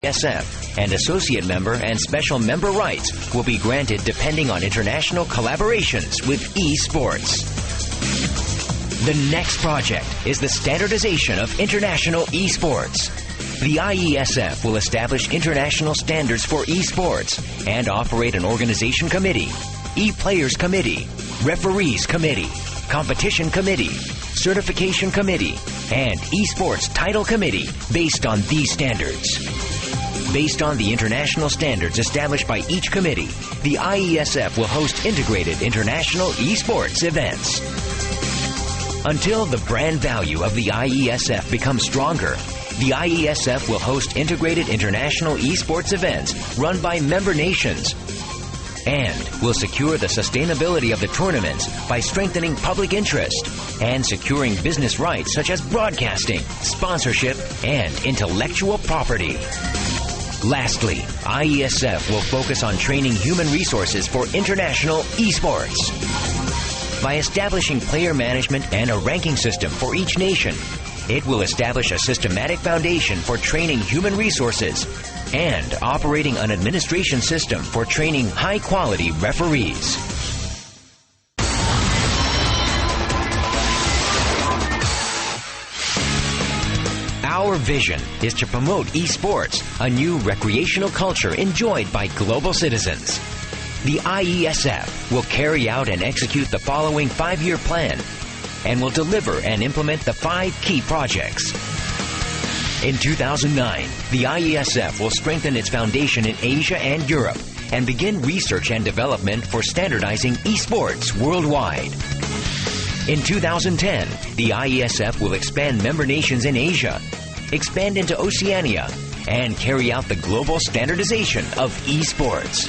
IeSF, and associate member and special member rights will be granted depending on international collaborations with esports. The next project is the standardization of international esports. The IeSF will establish international standards for esports and operate an organization committee, e-players committee, referees committee, competition committee, certification committee, and esports title committee based on these standards. Based on the international standards established by each committee, the IeSF will host integrated international esports events. Until the brand value of the IeSF becomes stronger, the IeSF will host integrated international esports events run by member nations and will secure the sustainability of the tournaments by strengthening public interest and securing business rights such as broadcasting, sponsorship, and intellectual property. Lastly, IeSF will focus on training human resources for international esports. By establishing player management and a ranking system for each nation, it will establish a systematic foundation for training human resources and operating an administration system for training high-quality referees. Our vision is to promote esports, a new recreational culture enjoyed by global citizens. The IeSF will carry out and execute the following 5-year plan and will deliver and implement the 5 key projects. In 2009, the IeSF will strengthen its foundation in Asia and Europe and begin research and development for standardizing esports worldwide. In 2010, the IeSF will expand member nations in Asia, expand into Oceania, and carry out the global standardization of esports.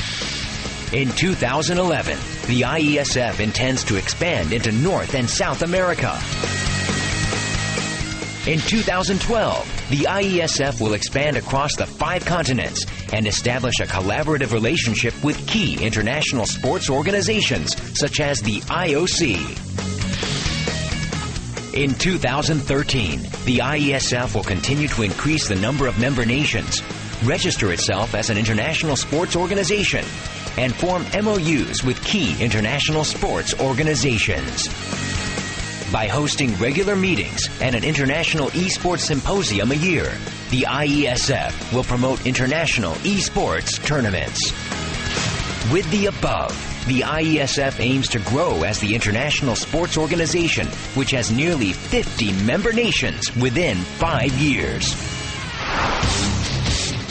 In 2011, the IeSF intends to expand into North and South America. In 2012, the IeSF will expand across the 5 continents and establish a collaborative relationship with key international sports organizations such as the IOC. In 2013, the IeSF will continue to increase the number of member nations, register itself as an international sports organization, and form MOUs with key international sports organizations. By hosting regular meetings and an international esports symposium a year, the IeSF will promote international esports tournaments. With the above, the IeSF aims to grow as the international sports organization, which has nearly 50 member nations within 5 years.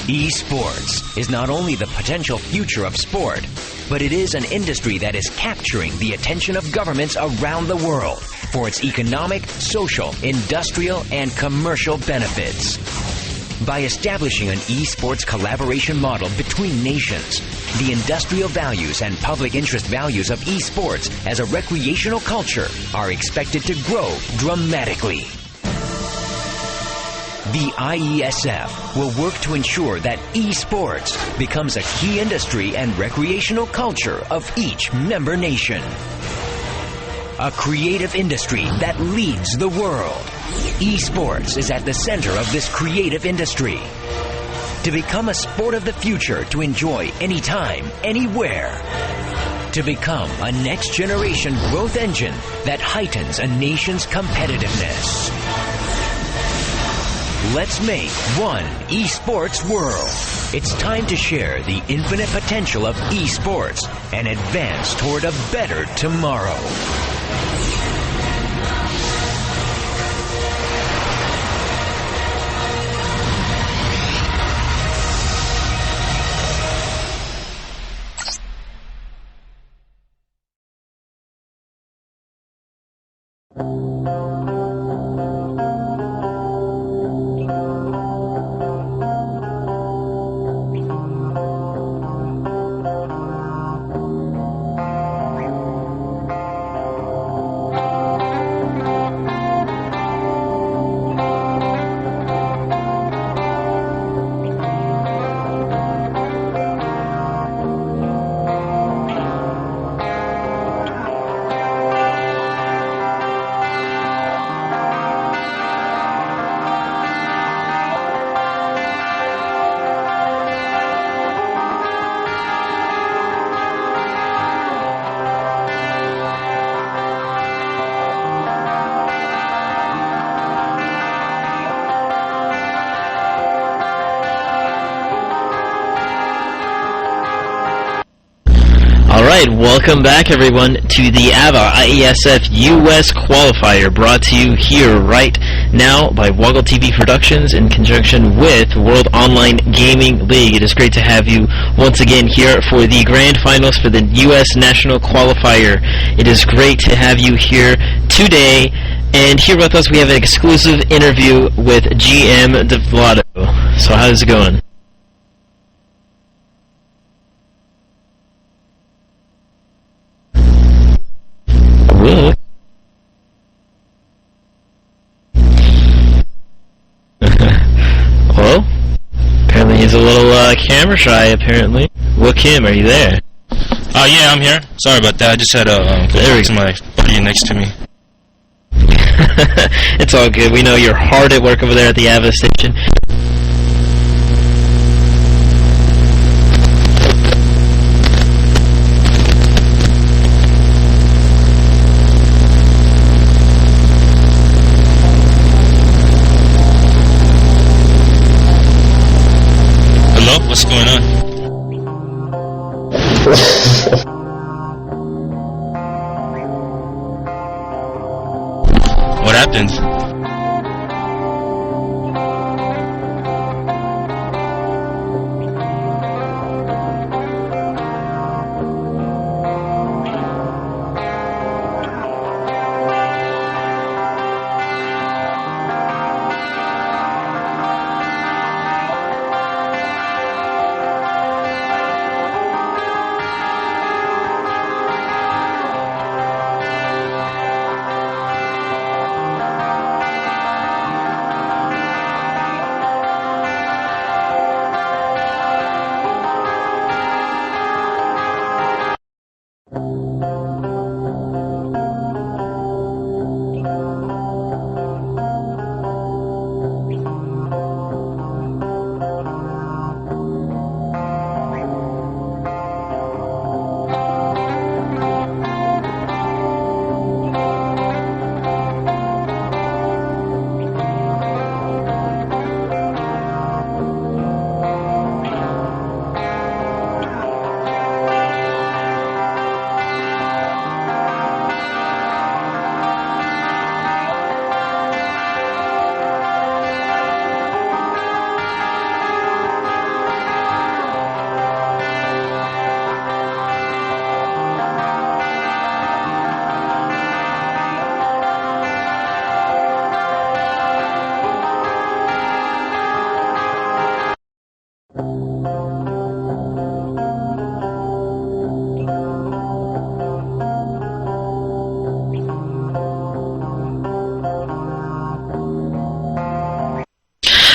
Esports is not only the potential future of sport, but it is an industry that is capturing the attention of governments around the world for its economic, social, industrial, and commercial benefits. By establishing an esports collaboration model between nations, the industrial values and public interest values of esports as a recreational culture are expected to grow dramatically. The IeSF will work to ensure that esports becomes a key industry and recreational culture of each member nation. A creative industry that leads the world. Esports is at the center of this creative industry. To become a sport of the future to enjoy anytime, anywhere. To become a next-generation growth engine that heightens a nation's competitiveness. Let's make one esports world. It's time to share the infinite potential of esports and advance toward a better tomorrow. Alright, welcome back everyone to the A.V.A IeSF US Qualifier, brought to you here right now by WOGL TV Productions in conjunction with World Online Gaming League. It is great to have you once again here for the grand finals for the US National Qualifier. It is great to have you here today, and here with us we have an exclusive interview with GM Defkon. So how's it going? Well, apparently he's a little camera shy, apparently. Well, Kim, are you there? Yeah, I'm here. Sorry about that. I just had to talk to my buddy next to me. It's all good. We know you're hard at work over there at the A.V.A station. What's going on? What happened?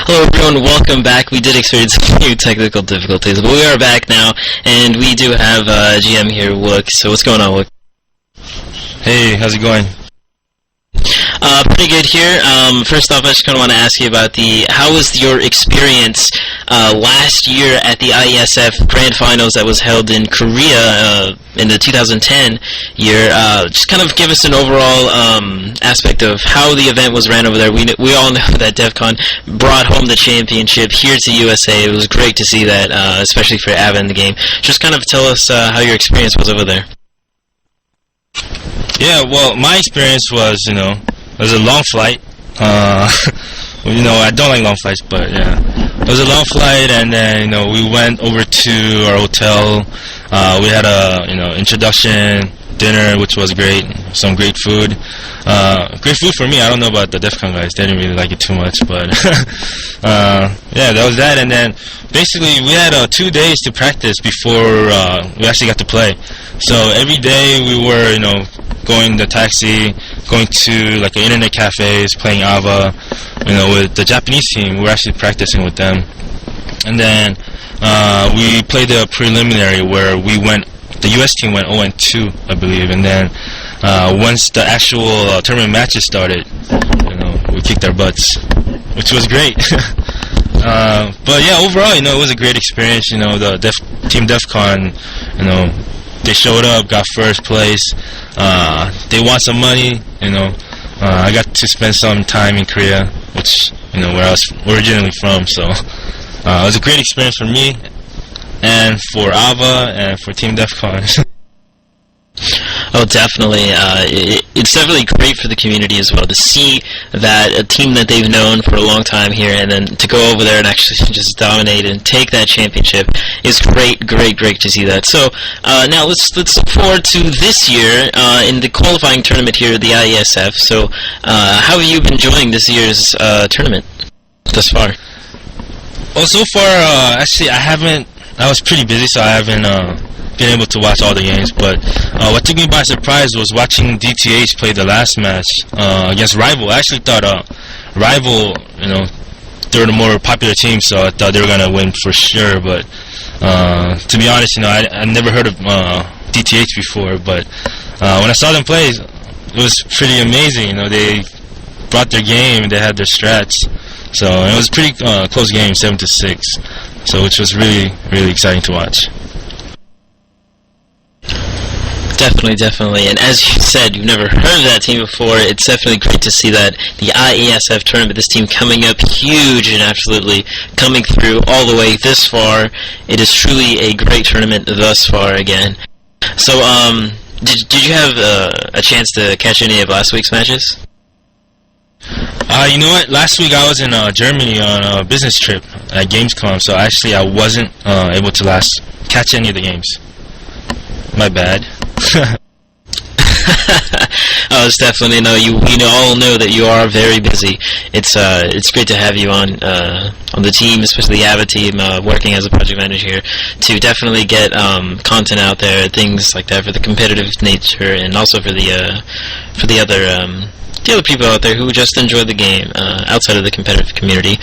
Hello everyone, welcome back. We did experience a few technical difficulties, but we are back now, and we do have GM here, Wook. So what's going on, Wook? Hey, how's it going? Pretty good here. First off, I just kind of want to ask you about how was your experience last year at the IeSF Grand Finals that was held in Korea in the 2010 year? Just kind of give us an overall aspect of how the event was ran over there. We all know that Defkon brought home the championship here to USA. It was great to see that, especially for A.V.A in the game. Just kind of tell us how your experience was over there. Yeah, well, my experience was, it was a long flight. I don't like long flights, but yeah. It was a long flight, and then, we went over to our hotel. We had a, introduction dinner, which was great. Some great food. Great food for me. I don't know about the Defkon guys. They didn't really like it too much, but yeah, that was that. And then basically we had 2 days to practice before we actually got to play. So every day we were, going the taxi, going to like internet cafes, playing A.V.A, with the Japanese team. We were actually practicing with them. And then we played the preliminary where the US team went 0-2, I believe, and then once the actual tournament matches started, we kicked our butts, which was great. But yeah, overall, it was a great experience. The Team Defkon, they showed up, got first place. They won some money. I got to spend some time in Korea, which where I was originally from. So it was a great experience for me, and for A.V.A, and for Team Defkon. Oh, definitely. It's definitely great for the community as well to see that a team that they've known for a long time here, and then to go over there and actually just dominate and take that championship is great to see that. So now let's look forward to this year in the qualifying tournament here at the IeSF. So how have you been enjoying this year's tournament thus far? Well, so far, actually, I was pretty busy, so I haven't been able to watch all the games. But what took me by surprise was watching DTH play the last match against Rival. I actually thought Rival, they were the more popular team, so I thought they were gonna win for sure. But to be honest, I never heard of DTH before. But when I saw them play, it was pretty amazing. They brought their game, they had their strats. So it was a pretty close game, 7-6. So which was really exciting to watch. Definitely. And as you said, you've never heard of that team before. It's definitely great to see that the IeSF tournament, this team coming up huge and absolutely coming through all the way this far. It is truly a great tournament thus far again. So, did you have a chance to catch any of last week's matches? You know what? Last week I was in Germany on a business trip at Gamescom, so actually I wasn't able to catch any of the games. My bad. Oh, it's definitely we all know that you are very busy. It's great to have you on the team, especially the A.V.A team, working as a project manager here, to definitely get content out there, things like that for the competitive nature, and also for the other people out there who just enjoy the game outside of the competitive community.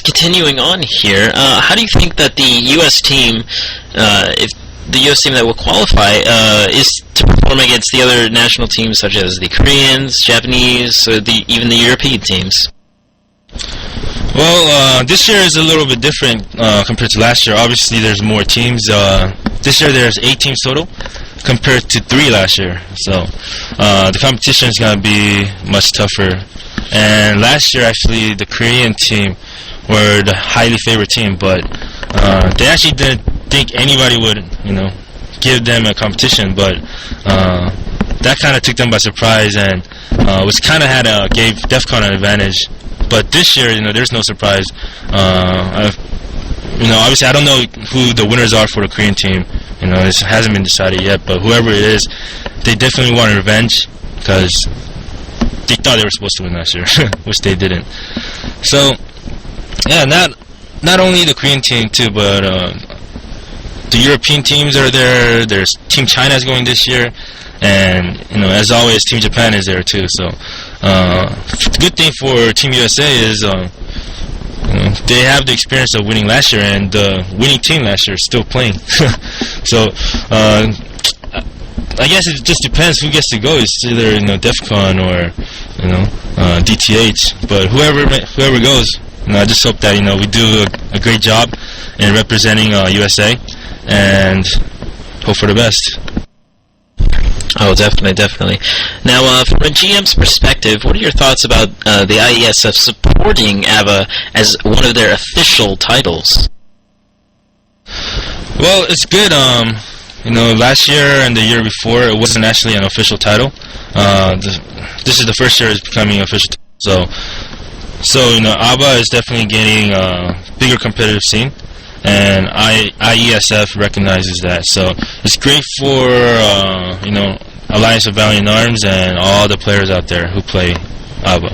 Continuing on here, how do you think that the U.S. team, if the U.S. team that will qualify, is to perform against the other national teams such as the Koreans, Japanese, or even the European teams? Well, this year is a little bit different compared to last year. Obviously, there's more teams. This year there's 8 teams total compared to 3 last year. So the competition is going to be much tougher. And last year, actually, the Korean team were the highly favored team, but they actually didn't think anybody would, give them a competition. But that kind of took them by surprise, and was kind of gave Defkon an advantage. But this year, there's no surprise. Obviously, I don't know who the winners are for the Korean team. It hasn't been decided yet. But whoever it is, they definitely want revenge because they thought they were supposed to win last year, which they didn't. So, yeah, not only the Korean team too, but the European teams are there. There's Team China is going this year, and as always, Team Japan is there too. So, the good thing for Team USA is they have the experience of winning last year, and the winning team last year is still playing. So, I guess it just depends who gets to go. It's either Defkon or DTH. But whoever goes, I just hope that we do a great job in representing USA, and hope for the best. Oh, definitely. Now, from a GM's perspective, what are your thoughts about the IeSF supporting A.V.A as one of their official titles? Well, it's good. Last year and the year before, it wasn't actually an official title. This is the first year it's becoming official. So A.V.A is definitely gaining a bigger competitive scene, and IeSF recognizes that. So it's great for Alliance of Valiant Arms and all the players out there who play A.V.A.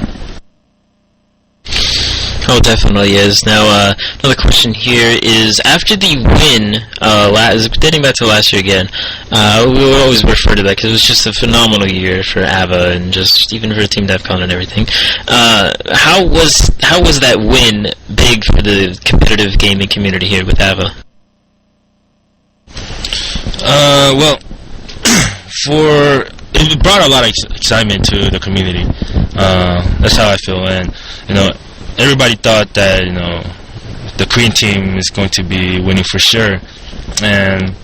Oh, definitely is. Now, another question here is, after the win, dating back to last year again, we will always refer to that because it was just a phenomenal year for A.V.A and just even for Team Defkon and everything. How was that win big for the competitive gaming community here with A.V.A? Well, it brought a lot of excitement to the community. That's how I feel, and everybody thought that the Korean team is going to be winning for sure, and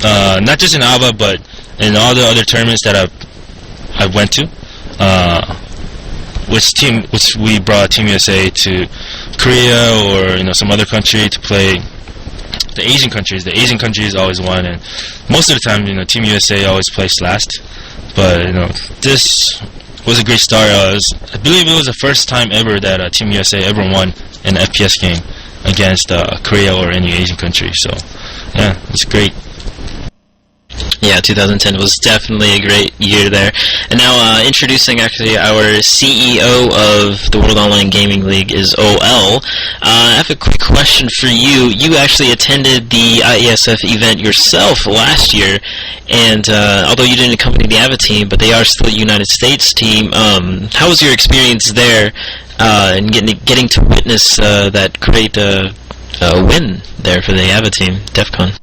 not just in A.V.A but in all the other tournaments that I went to, which we brought Team USA to Korea or some other country to play the Asian countries. The Asian countries always won, and most of the time, Team USA always placed last. But this was a great start. I believe it was the first time ever that Team USA ever won an FPS game against Korea or any Asian country. So, yeah, it's great. Yeah, 2010 was definitely a great year there. And now introducing actually our CEO of the World Online Gaming League is OL. I have a quick question for you. You actually attended the IeSF event yourself last year, and although you didn't accompany the A.V.A team, but they are still a United States team, how was your experience there and getting to witness that great win there for the A.V.A team, Defkon?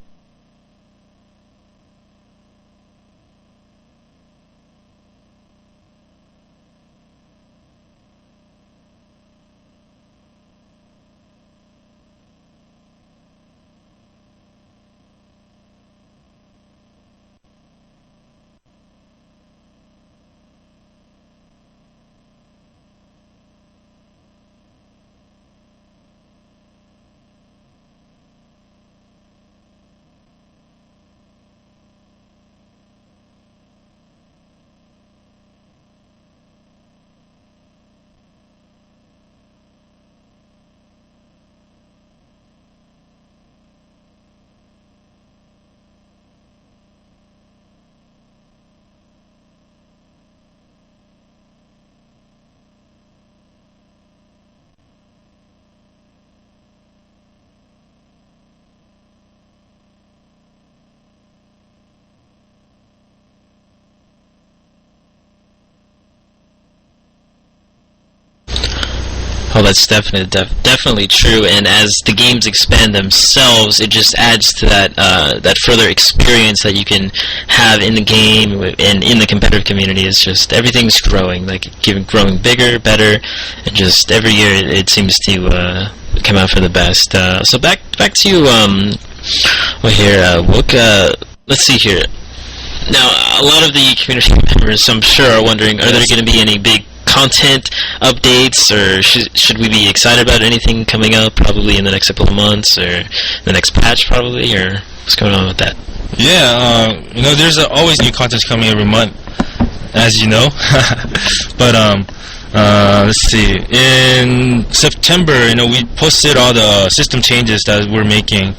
Oh, that's definitely true. And as the games expand themselves, it just adds to that that further experience that you can have in the game and in the competitive community. It's just everything's growing, growing bigger, better, and just every year it seems to come out for the best. So back to you. Let's see here. Now, a lot of the community members, I'm sure, are wondering: are there going to be any big content updates, or should we be excited about anything coming up probably in the next couple of months, or the next patch probably, or what's going on with that? Yeah, there's always new content coming every month, as you know. But let's see, in September, we posted all the system changes that we're making.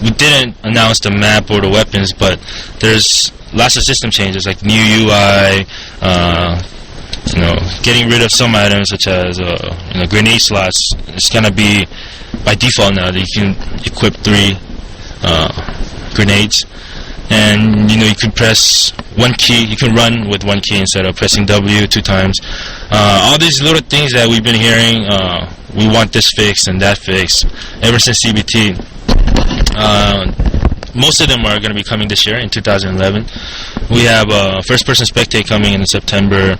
We didn't announce the map or the weapons, but there's lots of system changes, like new UI, getting rid of some items such as grenade slots. It's gonna be by default now that you can equip 3 grenades, and you can press 1 key. You can run with 1 key instead of pressing W 2 times. All these little things that we've been hearing, we want this fixed and that fixed ever since CBT. Most of them are going to be coming this year in 2011. We have first-person spectate coming in September.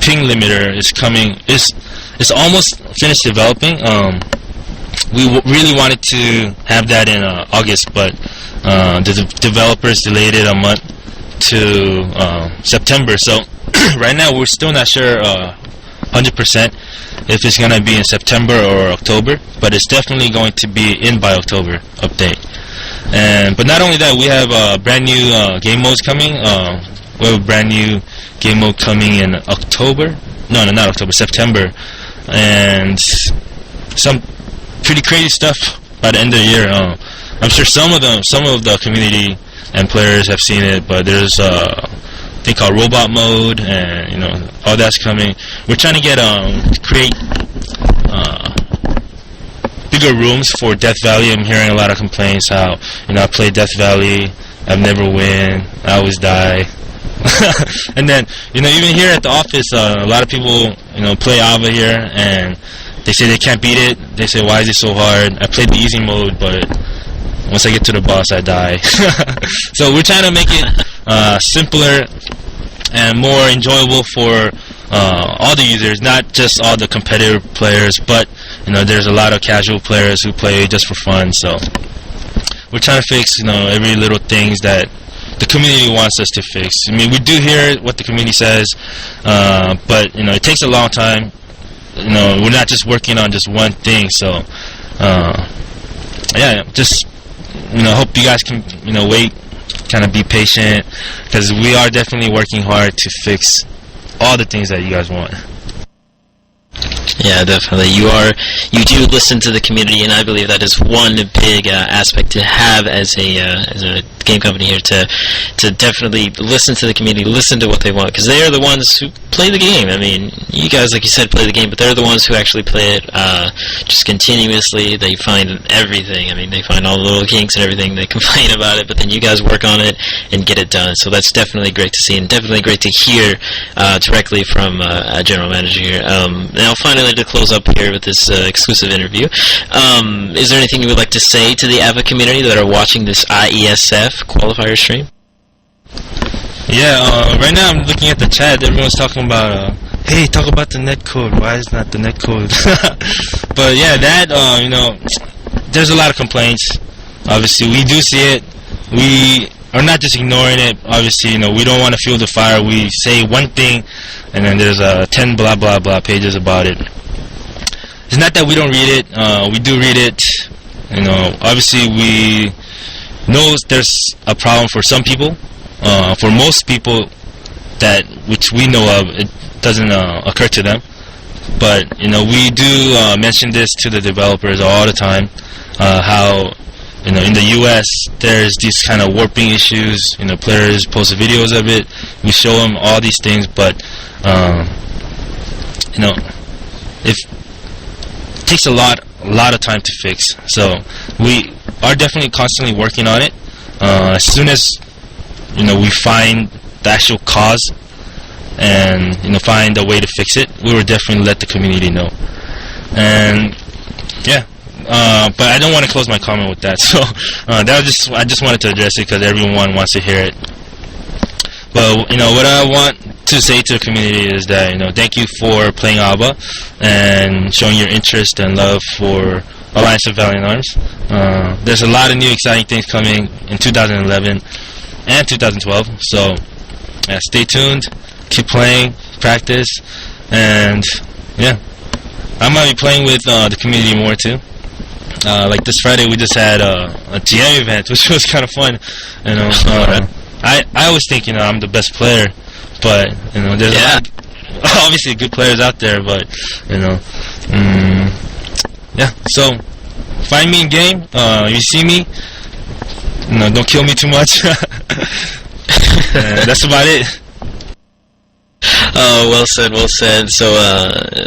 Ping limiter is coming. It's almost finished developing. We really wanted to have that in August, but the developers delayed it a month to September. So right now we're still not sure 100% if it's going to be in September or October, but it's definitely going to be in by October update. But not only that, we have brand new game modes coming. We have a brand new game mode coming in October. No, not October, September. And some pretty crazy stuff by the end of the year. I'm sure some of the community and players have seen it, but there's a thing called robot mode, and all that's coming. We're trying to get create bigger rooms for Death Valley. I'm hearing a lot of complaints how I play Death Valley, I've never win, I always die. And then even here at the office, a lot of people play A.V.A here, and they say they can't beat it. They say, why is it so hard? I played the easy mode, but once I get to the boss, I die. So we're trying to make it simpler and more enjoyable for all the users, not just all the competitive players, but there's a lot of casual players who play just for fun. So we're trying to fix every little things that the community wants us to fix. I mean, we do hear what the community says, but it takes a long time. We're not just working on just one thing. So yeah, just hope you guys can wait, kind of be patient, because we are definitely working hard to fix all the things that you guys want. Yeah, definitely. You do listen to the community, and I believe that is one big aspect to have as a game company here, to definitely listen to the community, listen to what they want, because they are the ones who play the game. I mean, you guys, like you said, play the game, but they're the ones who actually play it just continuously. They find everything. I mean, they find all the little kinks and everything. They complain about it, but then you guys work on it and get it done. So that's definitely great to see, and definitely great to hear directly from a general manager here. Now, finally, to close up here with this exclusive interview, is there anything you would like to say to the A.V.A community that are watching this IeSF qualifier stream? Yeah, right now I'm looking at the chat. Everyone's talking about, hey, talk about the netcode. Why is not the netcode? But yeah, that, there's a lot of complaints. Obviously, we do see it. We are not just ignoring it. Obviously, we don't want to fuel the fire. We say one thing, and then there's 10 blah, blah, blah pages about it. It's not that we don't read it. We do read it. Obviously, we know there's a problem for some people. For most people, which we know of, it doesn't occur to them. But we do mention this to the developers all the time. How in the U.S. there's these kind of warping issues. Players post videos of it. We show them all these things, but it takes a lot of time to fix. So we are definitely constantly working on it. As soon as we find the actual cause and find a way to fix it, we will definitely let the community know. And yeah, but I don't want to close my comment with that. So I just wanted to address it because everyone wants to hear it. But what I want to say to the community is that thank you for playing A.V.A and showing your interest and love for Alliance of Valiant Arms. There's a lot of new exciting things coming in 2011 and 2012. So yeah, stay tuned, keep playing, practice, and yeah, I might be playing with the community more too. Like this Friday, we just had a TM event, which was kind of fun. I always think I'm the best player, but there's a lot, obviously good players out there, but yeah. So find me in game. You see me. Don't kill me too much. That's about it. Well said, well said. So,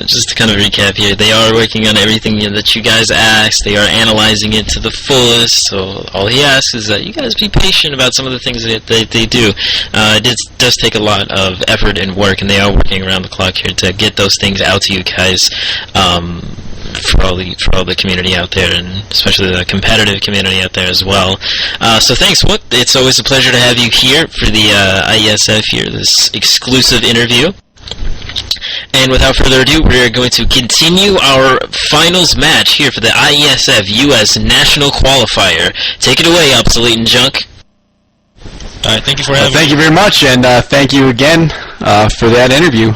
just to kind of recap here, they are working on everything that you guys asked. They are analyzing it to the fullest. So, all he asks is that you guys be patient about some of the things that they do. It does take a lot of effort and work, and they are working around the clock here to get those things out to you guys. For all the community out there, and especially the competitive community out there as well. So thanks. It's always a pleasure to have you here for the IeSF here, this exclusive interview. And without further ado, we're going to continue our finals match here for the IeSF US National Qualifier. Take it away, Obsolete and Junk. All right, thank you for having me. Thank you very much, and thank you again for that interview.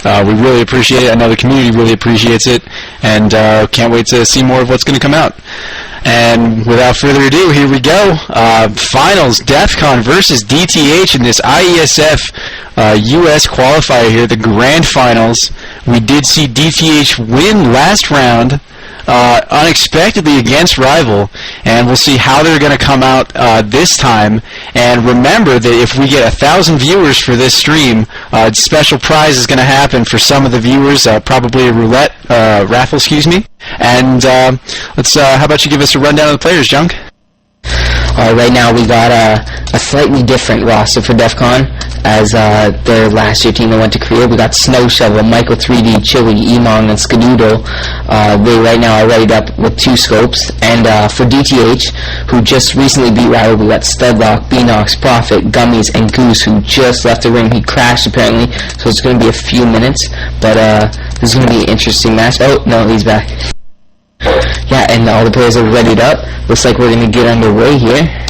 We really appreciate it. I know the community really appreciates it, and can't wait to see more of what's going to come out. And without further ado, here we go. Finals, Defkon versus DTH in this IeSF US qualifier here, the grand finals. We did see DTH win last round, unexpectedly against rival, and we'll see how they're going to come out this time. And remember that if we get 1,000 viewers for this stream, a special prize is going to happen for some of the viewers, probably a roulette raffle, excuse me. And let's how about you give us a rundown of the players, Junk? Right now we got a slightly different roster for Defkon as their last year team that went to Korea. We got Snow Shovel, Michael 3D, Chili, Emong, and Skadoodle. They right now are readied up with 2 scopes. And for DTH, who just recently beat Rival, we got Studlock, Beanox, Prophet, Gummies, and Goose, who just left the ring. He crashed apparently, so it's going to be a few minutes. But this is going to be an interesting match. Oh, no, he's back. Yeah, and all the players are readied up. Looks like we're going to get underway here.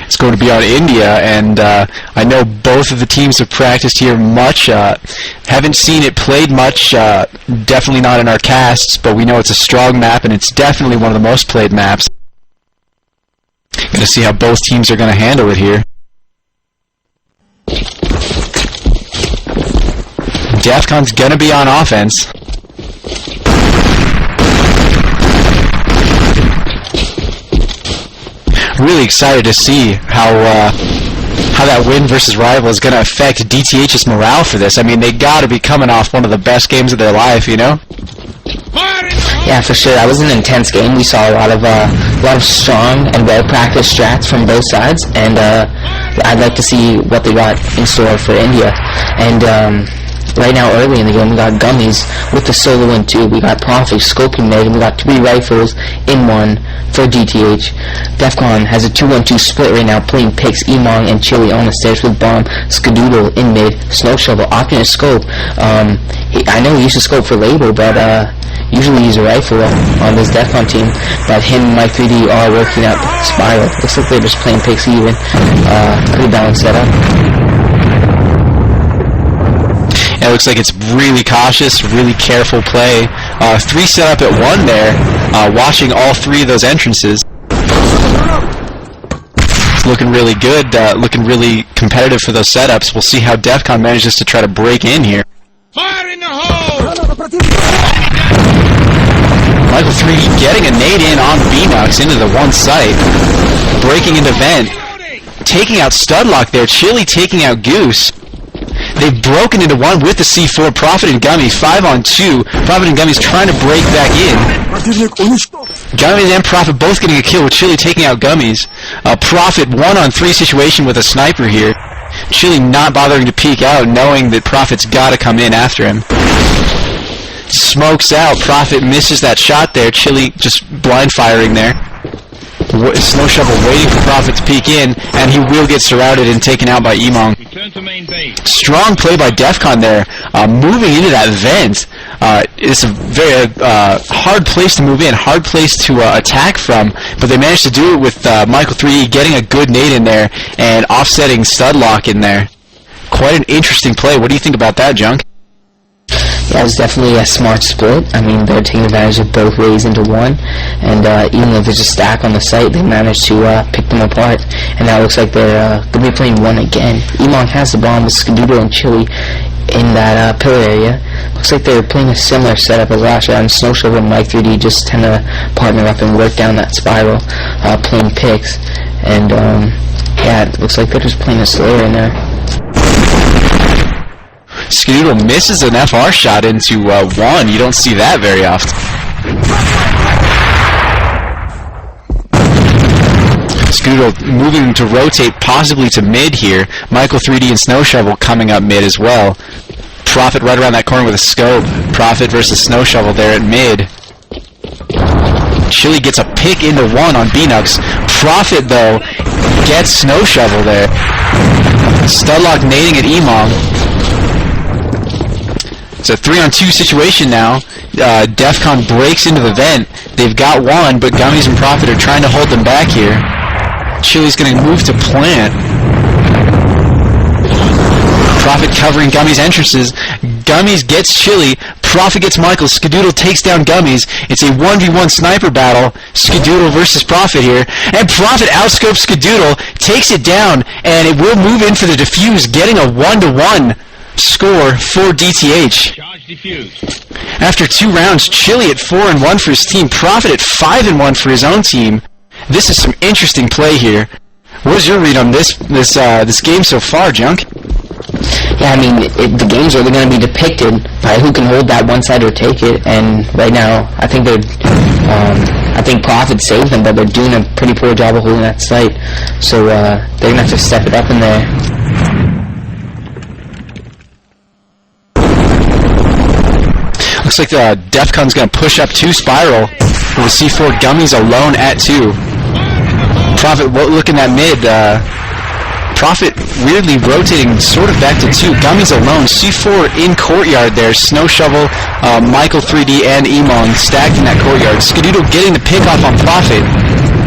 It's going to be on India, and I know both of the teams have practiced here much. Haven't seen it played much, definitely not in our casts, but we know it's a strong map, and it's definitely one of the most played maps. Going to see how both teams are going to handle it here. Defkon's going to be on offense. Really excited to see how that win versus Rival is going to affect DTH's morale for this. I mean, they got to be coming off one of the best games of their life, you know? Yeah, for sure. That was an intense game. We saw a lot of strong and well-practiced strats from both sides, and I'd like to see what they got in store for India. And right now, early in the game, we got Gummies with the solo in 2. We got Profit scoping mid, and we got 3 rifles in 1 for DTH. Defkon has a 2-1-2 split right now, playing picks, Emong and Chili on the stairs with Bomb, Skadoodle in mid, Snow Shovel, opting to scope. I know he used to scope for label, but usually he's a rifle on this Defkon team. But him and Mike 3D are working out Spiral. Looks like they're just playing picks even. Pretty balanced setup. It looks like it's really cautious, really careful play. 3 set up at 1 there, watching all 3 of those entrances. It's looking really good, looking really competitive for those setups. We'll see how Defkon manages to try to break in here. Fire in the hole! Michael 3D getting a nade in on B-Nux into the 1 site, breaking into vent, taking out Studlock there, Chili taking out Goose. They've broken into 1 with the C4, Profit and Gummies, 5-on-2. Profit and Gummies trying to break back in. Gummies and Profit both getting a kill with Chili taking out Gummies. Profit 1-on-3 situation with a sniper here. Chili not bothering to peek out, knowing that Profit's got to come in after him. Smokes out, Profit misses that shot there, Chili just blind firing there. Snow Shovel waiting for Profit to peek in, and he will get surrounded and taken out by Emong. Strong play by Defkon there, moving into that vent. It's a very hard place to move in, hard place to attack from, but they managed to do it with Michael 3D getting a good nade in there and offsetting Studlock in there. Quite an interesting play. What do you think about that, Junk? Yeah, it was definitely a smart split. I mean, they're taking advantage of both ways into 1, and even though there's a stack on the site, they managed to pick them apart, and now it looks like they're going to be playing 1 again. Emong has the bomb with Skadoodle and Chili in that pillar area. Looks like they're playing a similar setup as last year, and Snow Shovel and Mike 3D just tend to partner up and work down that spiral, playing picks, and yeah, it looks like they're just playing a Slayer in there. Skadoodle misses an FR shot into 1. You don't see that very often. Skadoodle moving to rotate possibly to mid here. Michael 3D and Snow Shovel coming up mid as well. Profit right around that corner with a scope. Profit versus Snow Shovel there at mid. Chili gets a pick into 1 on B-Nux. Profit, though, gets Snow Shovel there. Studlock nading at Emong. It's a 3-on-2 situation now. Defkon breaks into the vent. They've got 1, but Gummies and Profit are trying to hold them back here. Chili's going to move to plant. Profit covering Gummies' entrances. Gummies gets Chili. Profit gets Michael. Skadoodle takes down Gummies. It's a 1v1 sniper battle. Skadoodle versus Profit here. And Profit outscopes Skadoodle, takes it down, and it will move in for the defuse, getting a 1-to-1 score for DTH. After 2 rounds, Chili at 4-1 for his team, Profit at 5-1 for his own team. This is some interesting play here. What is your read on this game so far, Junk? Yeah, I mean, the game's really going to be depicted by who can hold that one side or take it, and right now, I think Profit saved them, but they're doing a pretty poor job of holding that site, so they're going to have to step it up in there. Looks like Defkon's going to push up 2 Spiral with the C4 Gummies alone at 2. Profit looking at mid. Profit weirdly rotating sort of back to 2. Gummies alone. C4 in courtyard there. Snow Shovel, Michael 3D, and Emong stacked in that courtyard. Skadoodle getting the pick off on Profit.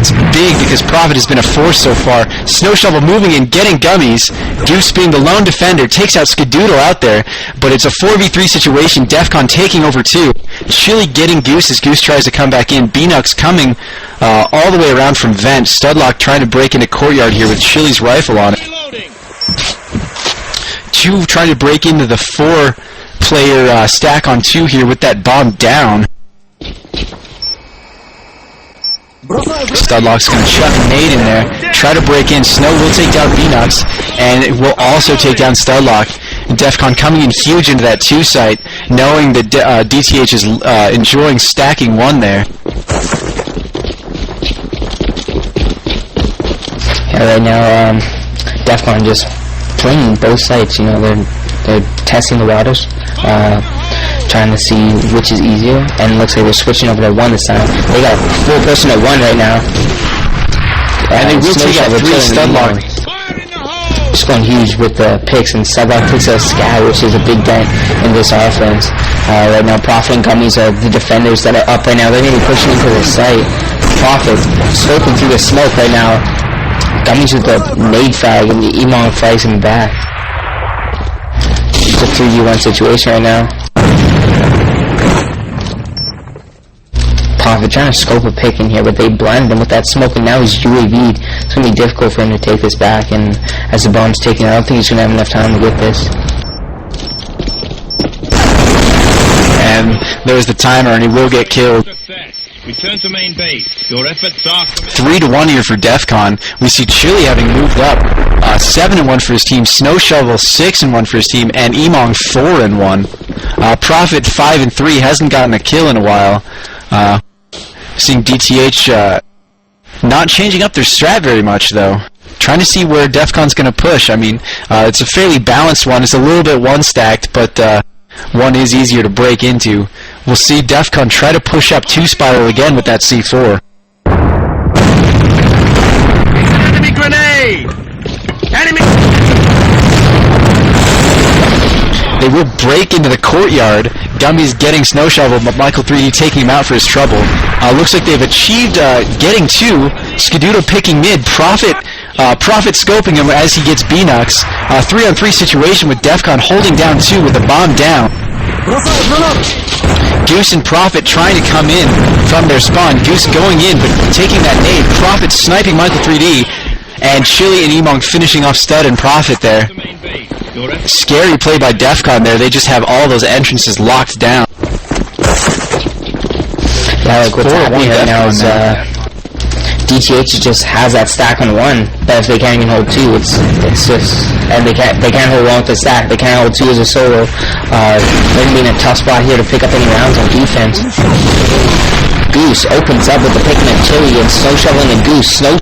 It's big because Prophet has been a force so far. Snow Shovel moving in, getting Gummies. Goose being the lone defender, takes out Skadoodle out there, but it's a 4v3 situation. Defkon taking over 2. Chili getting Goose as Goose tries to come back in. Beanux coming all the way around from Vent. Studlock trying to break into Courtyard here with Chili's rifle on it. Two trying to break into the 4-player stack on 2 here with that bomb down. Studlock's going to chuck a nade in there, try to break in. Snow will take down Beanux, and it will also take down Studlock. Defkon coming in huge into that 2 site, knowing that DTH is enjoying stacking 1 there. Yeah, right now, Defkon just playing both sites. You know, they're testing the waters, trying to see which is easier, and it looks like they're switching over to 1 this time. They got a full person at 1 right now. And they will take out 3 Studlock. Just going huge with the picks, and Studlock takes out Sky, which is a big dent in this offense. Right now, Prophet and Gummies are the defenders that are up right now. They're going to be pushing into the site. Prophet scoping through the smoke right now. Gummies with the nade frag, and the Emong flags him back. It's a 3v1 situation right now. Prophet trying to scope a pick in here, but they blinded him with that smoke, and now he's UAV'd. It's going to be difficult for him to take this back, and as the bomb's taken, I don't think he's going to have enough time to get this. And there's the timer, and he will get killed. Return to main base. Your efforts are 3-1 here for Defkon. We see Chili having moved up 7-1 for his team, Snow Shovel 6-1 for his team, and Emong 4-1. Prophet 5-3, hasn't gotten a kill in a while. Seeing DTH not changing up their strat very much though. Trying to see where Defcon's going to push. I mean, it's a fairly balanced one. It's a little bit one-stacked, but 1 is easier to break into. We'll see Defkon try to push up 2 Spiral again with that C4. enemy grenade! Enemy! They will break into the Courtyard. Gummies getting Snow Shovel, but Michael 3D taking him out for his trouble. Looks like they've achieved getting 2. Skadoodle picking mid. Prophet scoping him as he gets Beanux. 3-on-3 situation with Defkon holding down 2 with the bomb down. Goose and Prophet trying to come in from their spawn. Goose going in, but taking that nade. Prophet sniping Michael 3D. And Chili and Emong finishing off Stud and Prophet there. Scary play by Defkon there. They just have all those entrances locked down. Yeah, like what's happening right now is DTH just has that stack on 1, but if they can't even hold 2, it's just, and they can't hold 1 with the stack. They can't hold 2 as a solo. They're gonna be in a tough spot here to pick up any rounds on defense. Goose opens up with the picking of Chili and Snow Shovel and the Goose. Snow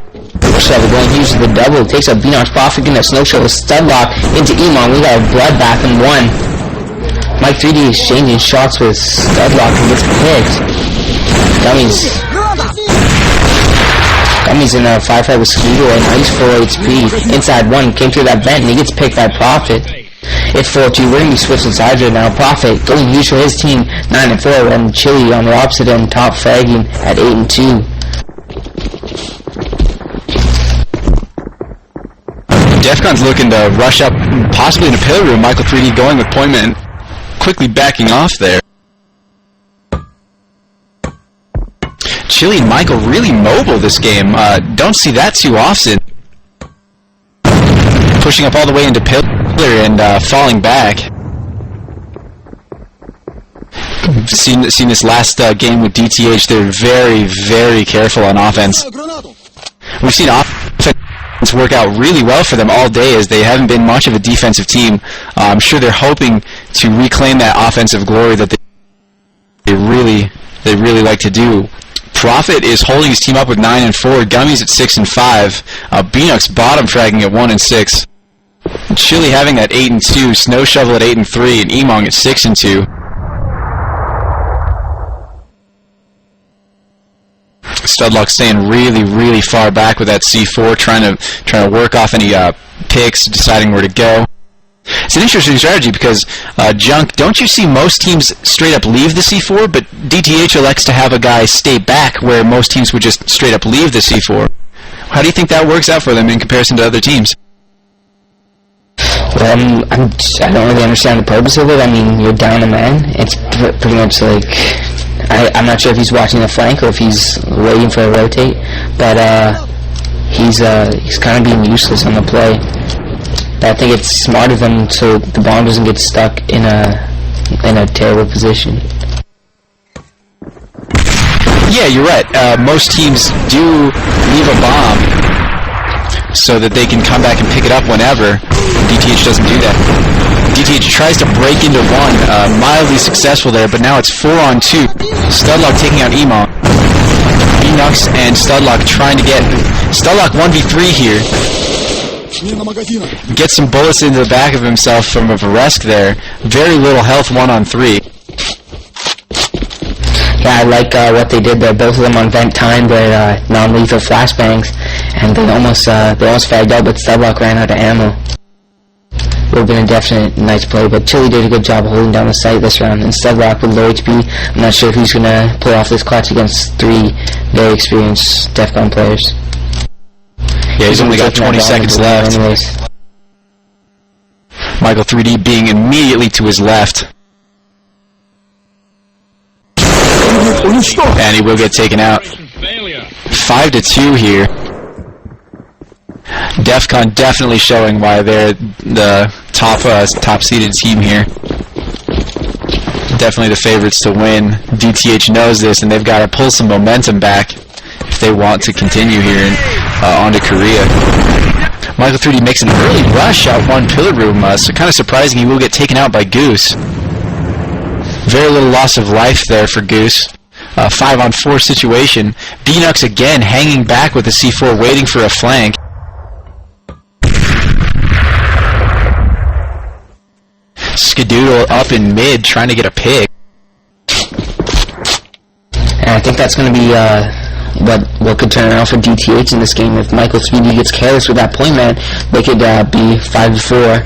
Shovel going huge to the double. Takes out Beanox. Prophet getting a Snow Shovel. Studlock into Emong. We got a bloodbath in 1. Mike 3D exchanging shots with Studlock and gets picked. Gummies in a firefight with Skadoodle and he's 4 HP. Inside 1, came through that vent and he gets picked by Prophet. It's 4-2, we're going to be switching sides right now. Prophet going huge for his team, 9-4, and Chili on the opposite end, top fragging at 8-2. Defcon's looking to rush up, possibly in a pillar room. Michael 3D going with Pointman, quickly backing off there. Chili and Michael really mobile this game. Don't see that too often. Pushing up all the way into pillar and falling back. Seen this last game with DTH. They're very, very careful on offense. We've seen offense work out really well for them all day, as they haven't been much of a defensive team. I'm sure they're hoping to reclaim that offensive glory that they really like to do. Prophet is holding his team up with 9-4. Gummies at 6-5. Beanox bottom fragging at 1-6. Chili having that 8-2. Snow Shovel at 8-3, and Emong at 6-2. Studlock staying really, really far back with that C4, trying to work off any picks, deciding where to go. It's an interesting strategy because, Junk, don't you see most teams straight up leave the C4, but DTH elects to have a guy stay back where most teams would just straight up leave the C4? How do you think that works out for them in comparison to other teams? Well, I don't really understand the purpose of it. I mean, you're down a man. It's pretty much like, I'm not sure if he's watching the flank or if he's waiting for a rotate, but he's kind of being useless on the play. But I think it's smart of him so the bomb doesn't get stuck in a terrible position. Yeah, you're right. Most teams do leave a bomb so that they can come back and pick it up whenever. DTH doesn't do that. DTH tries to break into one, mildly successful there, but now it's 4-on-2. Studlock taking out Emon. B-Nux and Studlock trying to get Studlock 1v3 here. Gets some bullets into the back of himself from a Varesk there. Very little health 1-on-3. Yeah, I like what they did there. Both of them on vent time their non-lethal flashbangs, and they almost fagged out, but Studlock ran out of ammo. Would have been a definite nice play, but Chili did a good job of holding down the site this round. And Studlock with low HP, I'm not sure who's going to pull off this clutch against 3 very experienced Defkon players. Yeah, he's only got 20 seconds left. Anyways. Michael 3D being immediately to his left. And he will get taken out. 5-2 here. Defkon definitely showing why they're the top seeded team here. Definitely the favorites to win. DTH knows this, and they've got to pull some momentum back if they want to continue here and on to Korea. Michael 3D makes an early rush out one pillar room, so kind of surprising he will get taken out by Goose. Very little loss of life there for Goose. 5-on-4 situation. B-Nux again hanging back with the C4, waiting for a flank. Skadoodle up in mid, trying to get a pick. And I think that's going to be what could turn around for DTH in this game. If Michael 3D gets careless with that point man, they could be 5-4,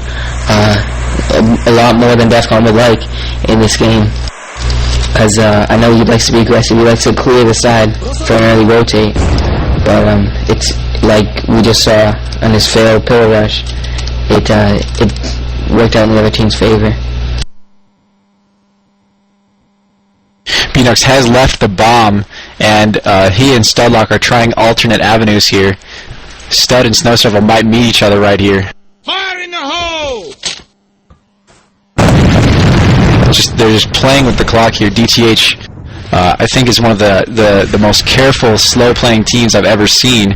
a lot more than Defkon would like in this game. Because I know he likes to be aggressive, he likes to clear the side for an early rotate. But it's like we just saw on his failed pillar rush, it worked out in the other team's favor. B-Nux has left the bomb, and he and Studlock are trying alternate avenues here. Stud and Snow Shovel might meet each other right here. Fire in the hole! They're just playing with the clock here. DTH, I think, is one of the most careful, slow-playing teams I've ever seen.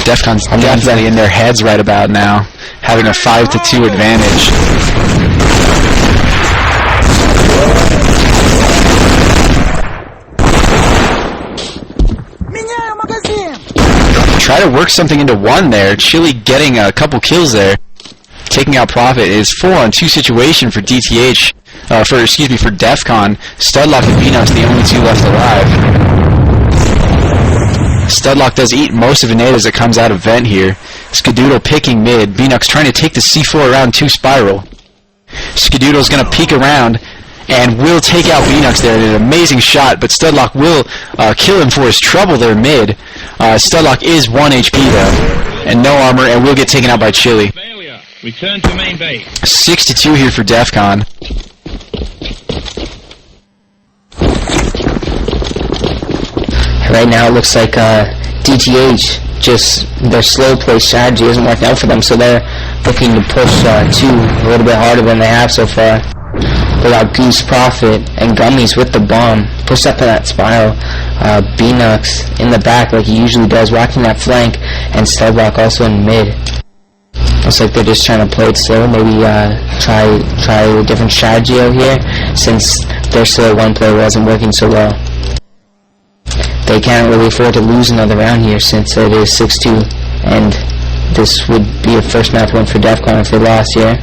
Defkon's definitely in their heads right about now, having a 5-2 advantage. Try to work something into one there. Chili getting a couple kills there. Taking out Prophet is 4-on-2 situation for DTH. For Defkon. Studlock and B-Nux the only 2 left alive. Studlock does eat most of the nade as it comes out of vent here. Skadoodle picking mid. B-Nux trying to take the C4 around 2 spiral. Skadoodle's going to peek around and will take out B-Nux there. An amazing shot, but Studlock will kill him for his trouble there mid. Studlock is 1 HP though, and no armor, and will get taken out by Chili. Failure. Return to main base. 6-2 here for Defkon. Right now it looks like DTH, just their slow play strategy isn't working out for them, so they're looking to push 2 a little bit harder than they have so far. Without Goose, Prophet, and Gummies with the bomb, push up to that spiral. B-Nux in the back like he usually does, rocking that flank, and Studlock also in mid. Looks like they're just trying to play it slow, maybe try a different strategy out here, since their slow one play wasn't working so well. They can't really afford to lose another round here since it is 6-2, and this would be a first match win for Defkon if they lost here.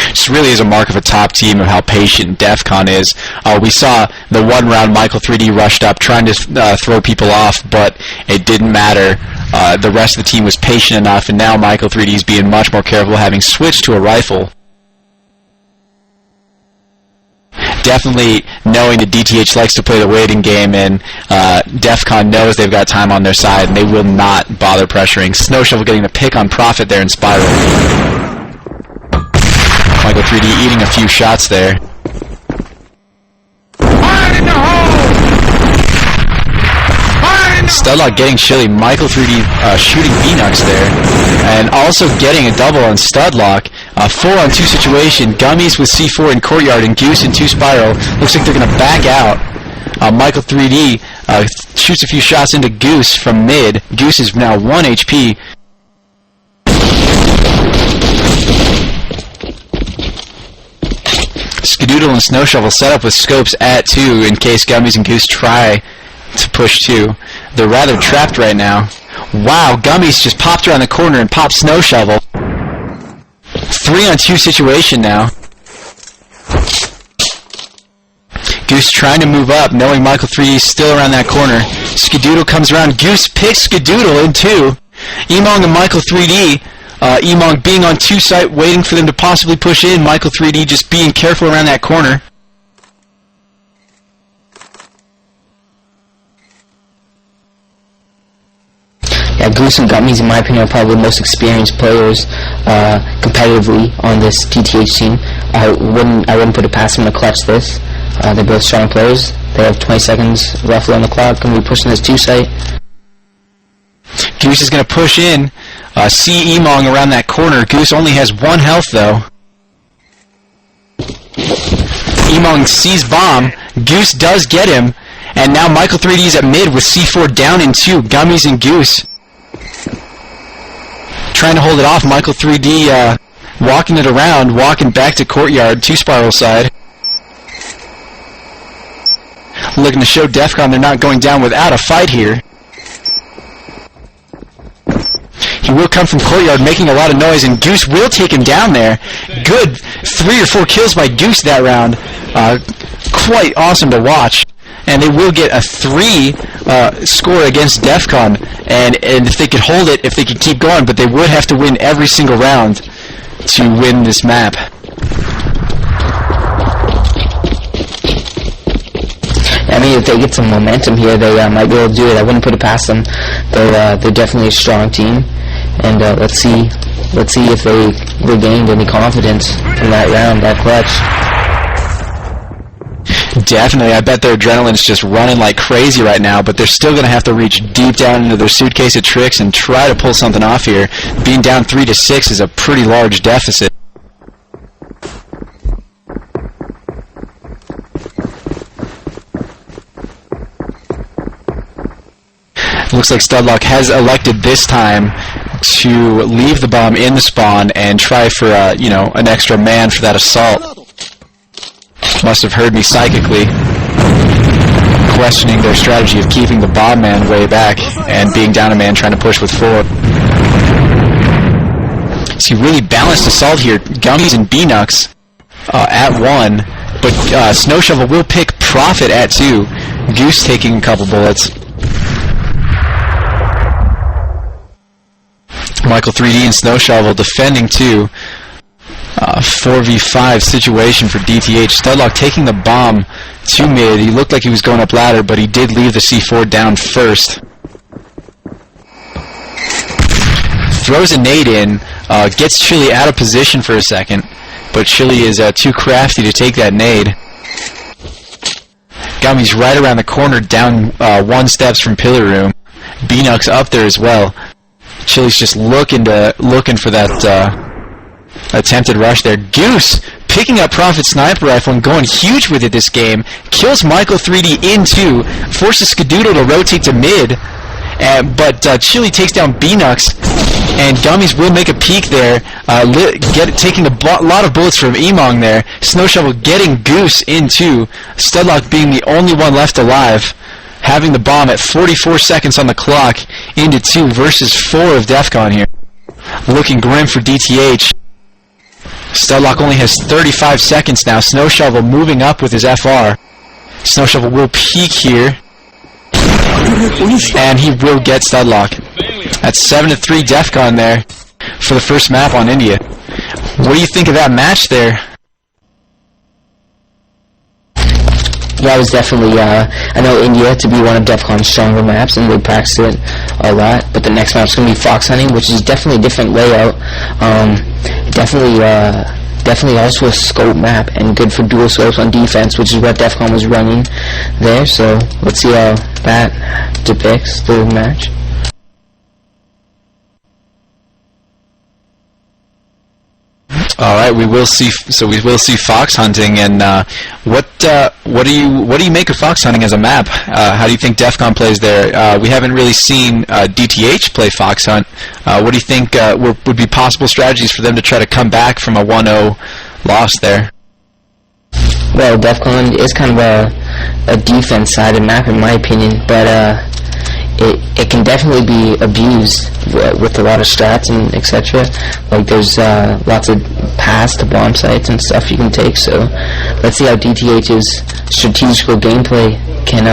This really is a mark of a top team of how patient Defkon is. We saw the one round Michael 3D rushed up trying to throw people off, but it didn't matter. The rest of the team was patient enough, and now Michael 3D is being much more careful, having switched to a rifle. definitely knowing that DTH likes to play the waiting game, and Defkon knows they've got time on their side, and they will not bother pressuring. Snow Shovel getting the pick on Profit there in Spiral. Michael 3D eating a few shots there. Fire in the hole! Studlock getting chilly. Michael 3D shooting B-Nux there. And also getting a double on Studlock. 4-on-2 situation. Gummies with C4 in Courtyard and Goose in 2 Spiral. Looks like they're going to back out. Michael 3D shoots a few shots into Goose from mid. Goose is now 1 HP. Skadoodle and Snow Shovel set up with scopes at 2 in case Gummies and Goose try to push 2. They're rather trapped right now. Wow, Gummies just popped around the corner and popped Snow Shovel. 3-on-2 situation now. Goose trying to move up, knowing Michael 3D is still around that corner. Skadoodle comes around. Goose picks Skadoodle in 2. Emong and Michael 3D. Emong being on 2 site, waiting for them to possibly push in. Michael 3D just being careful around that corner. Yeah, Goose and Gummies, in my opinion, are probably the most experienced players competitively on this DTH team. I wouldn't put it past them to clutch this. They're both strong players. They have 20 seconds roughly on the clock. Going to be pushing this 2 site. Goose is going to push in. See Emong around that corner. Goose only has 1 health though. Emong sees bomb. Goose does get him. And now Michael 3D is at mid with C4 down in 2. Gummies and Goose trying to hold it off. Michael 3D walking it around, walking back to Courtyard, 2 Spiral side. Looking to show Defkon they're not going down without a fight here. He will come from Courtyard, making a lot of noise, and Goose will take him down there. Good 3 or 4 kills by Goose that round. Quite awesome to watch. And they will get a 3 score against Defkon, and if they could hold it, if they could keep going, but they would have to win every single round to win this map. I mean, if they get some momentum here, they might be able to do it. I wouldn't put it past them. They're definitely a strong team, and let's see if they regained any confidence from that round, that clutch. Definitely, I bet their adrenaline's just running like crazy right now, but they're still going to have to reach deep down into their suitcase of tricks and try to pull something off here. Being down 3-6 is a pretty large deficit. Looks like Studlock has elected this time to leave the bomb in the spawn and try for an extra man for that assault. Must have heard me psychically, questioning their strategy of keeping the bomb man way back and being down a man trying to push with 4. See, really balanced assault here. Gummies and B-Nux at 1, but Snow Shovel will pick Profit at 2. Goose taking a couple bullets. Michael 3D and Snow Shovel defending 2. 4v5 situation for DTH. Studlock taking the bomb to mid. He looked like he was going up ladder, but he did leave the C4 down first. Throws a nade in, gets Chili out of position for a second, but Chili is too crafty to take that nade. Gummies right around the corner, down 1 steps from Pillar Room. B-Nux up there as well. Chili's just looking for that attempted rush there. Goose picking up Profit Sniper Rifle and going huge with it this game. Kills Michael 3D in 2. Forces Skadoodle to rotate to mid. But Chili takes down B-Nux. And Gummies will make a peek there. Taking a lot of bullets from Emong there. Snow Shovel getting Goose in 2. Studlock being the only one left alive. Having the bomb at 44 seconds on the clock into 2 versus 4 of Defkon here. Looking grim for DTH. Studlock only has 35 seconds now. Snow Shovel moving up with his FR. Snow Shovel will peek here. And he will get Studlock. That's 7-3 Defkon there for the first map on India. What do you think of that match there? Yeah, it was definitely, I know India to be one of Defcon's stronger maps, and they practice it a lot, but the next map's going to be fox hunting, which is definitely a different layout. Definitely also a scope map, and good for dual scopes on defense, which is what Defcon was running there, so let's see how that depicts the match. All right, we will see fox hunting, and what do you make of fox hunting as a map? How do you think Defcon plays there? We haven't really seen DTH play fox hunt. What do you think would be possible strategies for them to try to come back from a 1-0 loss there? Well, Defcon is kind of a defense-sided map in my opinion, but it can definitely be abused with a lot of strats and etc. Like there's lots of paths to bomb sites and stuff you can take, so let's see how DTH's strategical gameplay can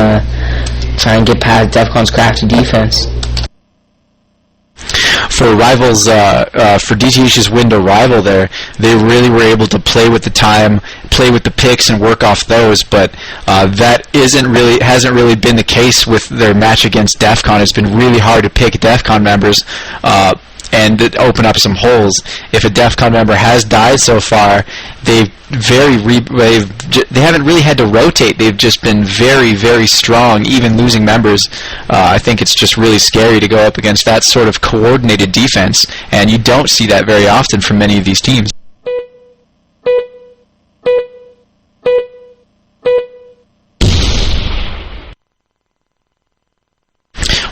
try and get past Defcon's crafty defense. For rivals, for DTH's window rival there, they really were able to play with the time, play with the picks, and work off those. But that hasn't really been the case with their match against Defcon. It's been really hard to pick Defcon members and open up some holes. If a Defcon member has died so far, they haven't really had to rotate. They've just been very, very strong, even losing members. I think it's just really scary to go up against that sort of coordinated defense, and you don't see that very often from many of these teams.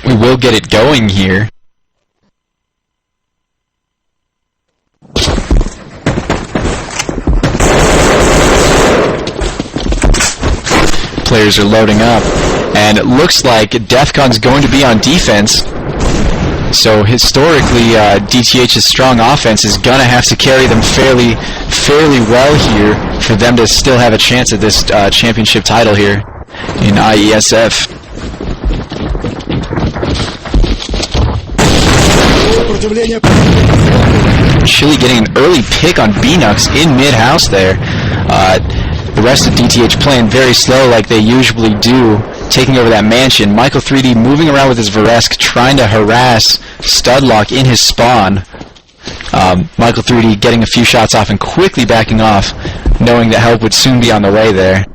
We will get it going here. Players are loading up, and it looks like Defcon's going to be on defense. So historically, DTH's strong offense is gonna have to carry them fairly well here for them to still have a chance at this championship title here in IeSF. Chile getting an early pick on B-Nux in mid-house there. The rest of DTH playing very slow like they usually do, taking over that mansion. Michael 3D moving around with his Varesk, trying to harass Studlock in his spawn. Michael 3D getting a few shots off and quickly backing off, knowing that help would soon be on the way there.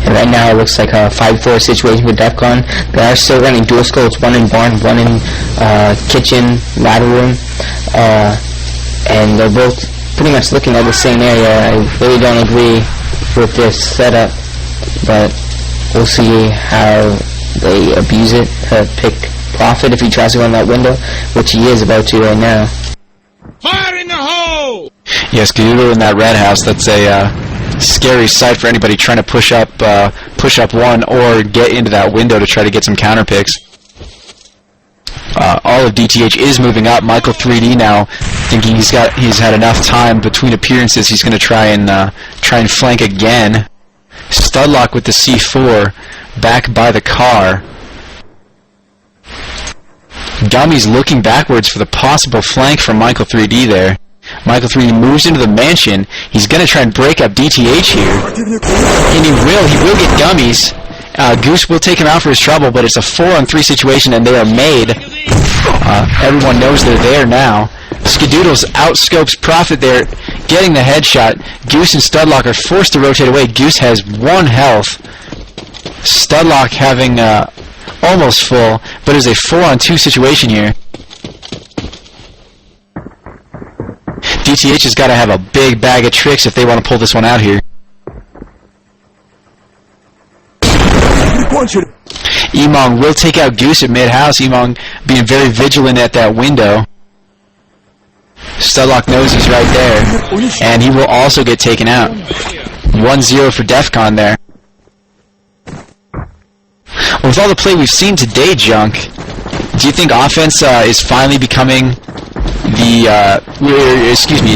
And right now it looks like a 5-4 situation with Defcon. They are still running dual scopes, one in barn, one in kitchen, ladder room, and they're both pretty much looking at the same area. I really don't agree with this setup, but we'll see how they abuse it to pick Profit if he tries to go in that window, which he is about to right now. Fire in the hole! Yes, Garudo in that red house, that's a scary sight for anybody trying to push up one or get into that window to try to get some counter picks. All of DTH is moving up. Michael 3D now thinking he's had enough time between appearances. He's going to try and flank again. Studlock with the C4 back by the car. Gummies looking backwards for the possible flank from Michael 3D there. Michael 3D moves into the mansion. He's going to try and break up DTH here. And he will get Gummies. Goose will take him out for his trouble, but it's a 4-on-3 situation and they are made. Everyone knows they're there now. Skadoodles outscopes Profit there, getting the headshot. Goose and Studlock are forced to rotate away. Goose has 1 health. Studlock having almost full, but it's a 4-on-2 situation here. DTH has got to have a big bag of tricks if they want to pull this one out here. Emong will take out Goose at mid-house. Emong being very vigilant at that window. Studlock knows he's right there, and he will also get taken out. 1-0 for Defcon there. With all the play we've seen today, Junk, do you think offense is finally becoming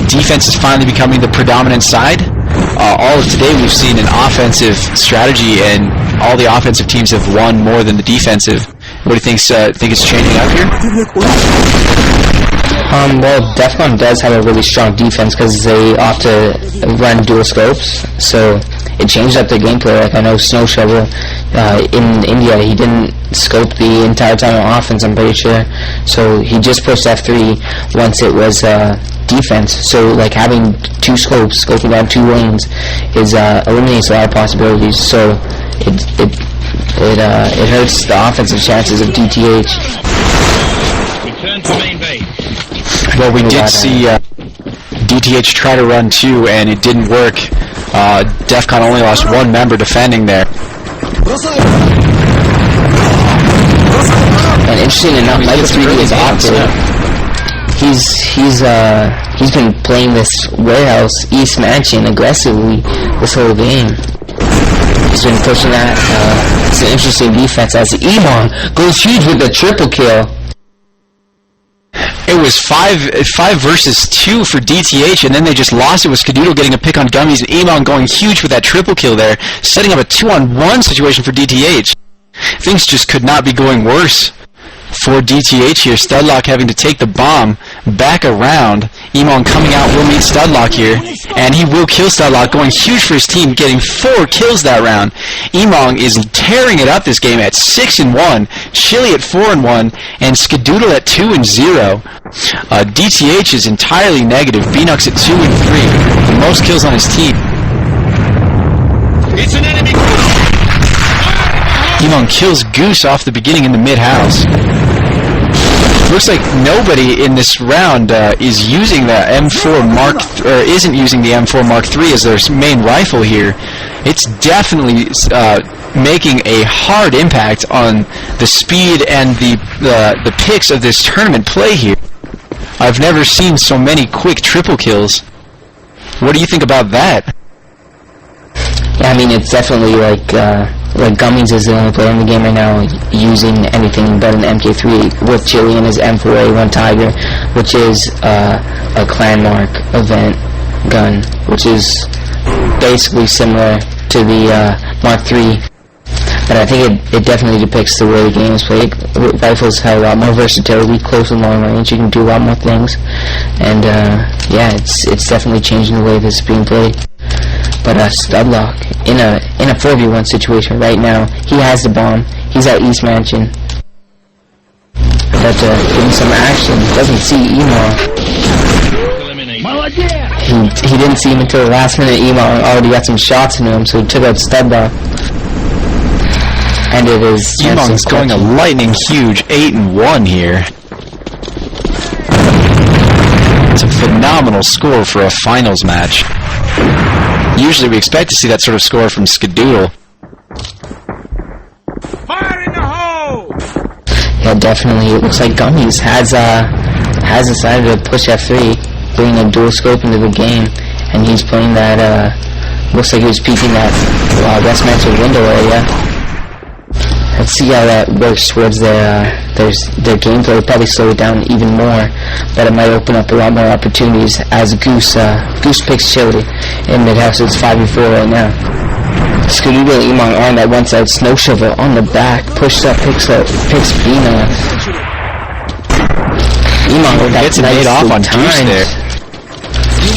defense is finally becoming the predominant side? All of today we've seen an offensive strategy, and all the offensive teams have won more than the defensive. What do you think it's changing up here? Well, Defkon does have a really strong defense because they opt to run dual scopes, so it changed up their gameplay. Like I know Snow Shovel in India, he didn't scope the entire time on offense, I'm pretty sure. So he just pushed F3 once it was defense. So like having two scopes, scoping down two lanes, eliminates a lot of possibilities. So it hurts the offensive chances of DTH. Return to main base. Well, we did see DTH try to run two, and it didn't work. Defkon only lost one member defending there. And interesting enough, Michael 3D is opted. He's been playing this warehouse East Mansion aggressively this whole game. He's been pushing that. It's an interesting defense as Emon goes huge with the triple kill. It was 5 versus 2 for DTH, and then they just lost it with Skadoodle getting a pick on Gummies, and Emon going huge with that triple kill there, setting up a 2-on-1 situation for DTH. Things just could not be going worse for DTH here. Studlock having to take the bomb back around. Emon coming out will meet Studlock here, and he will kill Studlock, going huge for his team, getting 4 kills that round. Emon is tearing it up this game at 6-1, Chili at 4-1, and Skadoodle at 2-0. DTH is entirely negative. Beanucks at 2-3, the most kills on his team. It's an enemy. Emon kills Goose off the beginning in the mid-house. Looks like nobody in this round is using the M4 isn't using the M4 Mark III as their main rifle here. It's definitely making a hard impact on the speed and the picks of this tournament play here. I've never seen so many quick triple kills. What do you think about that? Yeah, I mean, it's definitely like Gummies is the only player in the game right now using anything but an MK3 with Chili and his M4A1 Tiger, which is a clan mark event gun, which is basically similar to the Mark III. But I think it definitely depicts the way the game is played. Rifles have a lot more versatility, close and long range. You can do a lot more things, and yeah, it's definitely changing the way this is being played. But Studlock in a 4v1 situation right now, he has the bomb. He's at East Mansion. But give him some action. Doesn't see Emon. He didn't see him until the last minute. Emon already got some shots into him, so he took out Studlock. And it is Emon's going a lightning huge 8-1 here. It's a phenomenal score for a finals match. Usually we expect to see that sort of score from Skadoodle. Fire in the hole! Yeah, definitely. It looks like Gummies has decided to push F3, bringing a dual scope into the game, and he's playing that. Looks like he was peeking that West Mansion window area. Let's see how that works towards their gameplay. Probably slow it down even more, but it might open up a lot more opportunities as Goose picks Chili in mid-house. It's 5v4 right now. Skadoodle and Emon on that one side. Snow Shovel on the back, pushed up, picks Bina. Emon with that gets it made off on Goose there.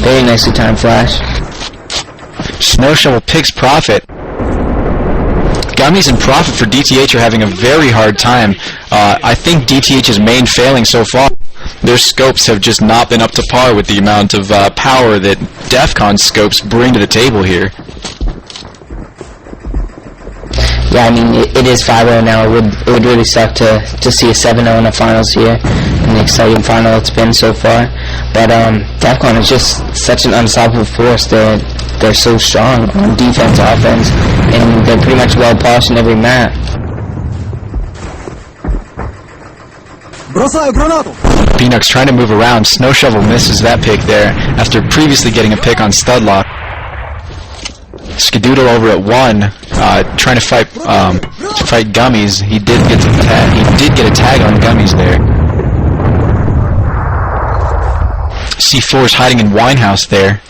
Very nicely timed flash. Snow Shovel picks Prophet. Gummies and Prophet for DTH are having a very hard time. I think DTH's main failing so far, their scopes have just not been up to par with the amount of power that Defkon scopes bring to the table here. Yeah, I mean, it is 5-0 now. It would really suck to see a 7-0 in the finals here, an exciting final it's been so far. But Defkon is just such an unstoppable force. They're so strong on defense, offense, and they're pretty much well polished in every map. Beanucks trying to move around. Snow Shovel misses that pick there after previously getting a pick on Studlock. Skadoodle over at 1, trying to fight Gummies. He did get a tag on Gummies there. C4 is hiding in Winehouse there.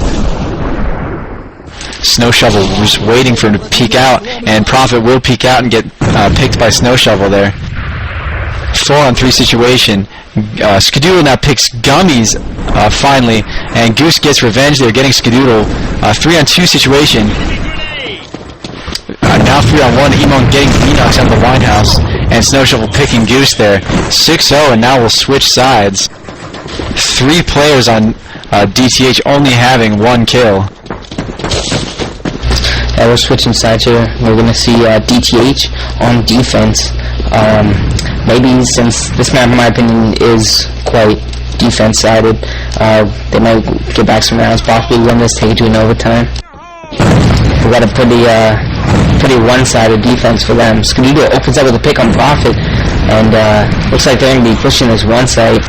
Snow Shovel was waiting for him to peek out, and Prophet will peek out and get picked by Snow Shovel there. 4-on-3 situation. Skadoodle now picks Gummies finally, and Goose gets revenge. They're getting Skadoodle. 3-on-2 situation. Now 3-on-1. Emon getting Phoenix out of the Winehouse, and Snow Shovel picking Goose there. 6-0, and now we'll switch sides. 3 players on DTH only having 1 kill. We're switching sides here. We're going to see DTH on defense. Maybe since this map, in my opinion, is quite defense-sided, they might get back some rounds, possibly win this, take it to an overtime. We got a pretty one-sided defense for them. Skadoodle opens up with a pick on Profit, and looks like they're going to be pushing this one side.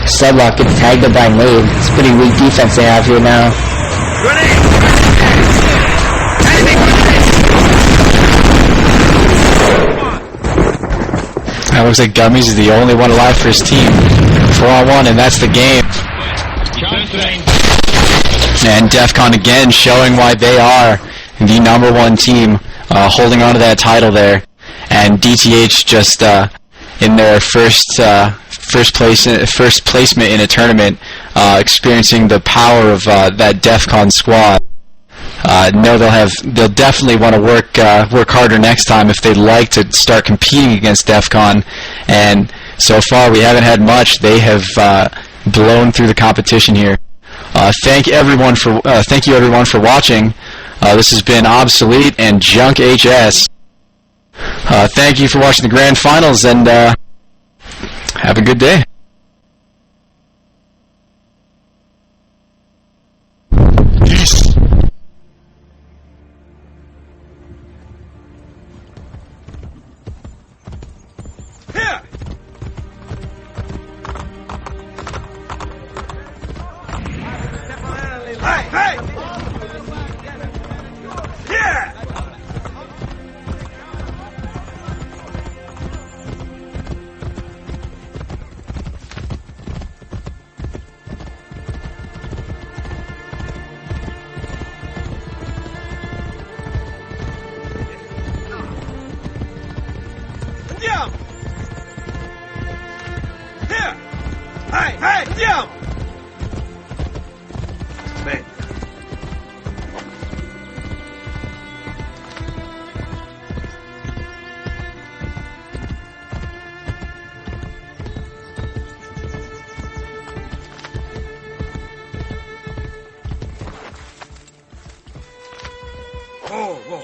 Sudlock gets tagged up by Nade. It's pretty weak defense they have here now. It looks like Gummies is the only one alive for his team. 4-on-1, and that's the game. And Defkon again showing why they are the #1 team, holding on to that title there. And DTH just in their first placement in a tournament, experiencing the power of that Defkon squad. No, they'll definitely want to work harder next time if they'd like to start competing against Defkon. And so far we haven't had much. They have blown through the competition here. Thank you everyone for watching. This has been Obsolete and Junk HS. Thank you for watching the grand finals, and have a good day. Peace. Here! Hey, hey! Here! Jump! Here! Hey, hey, jump! Man. Oh, whoa.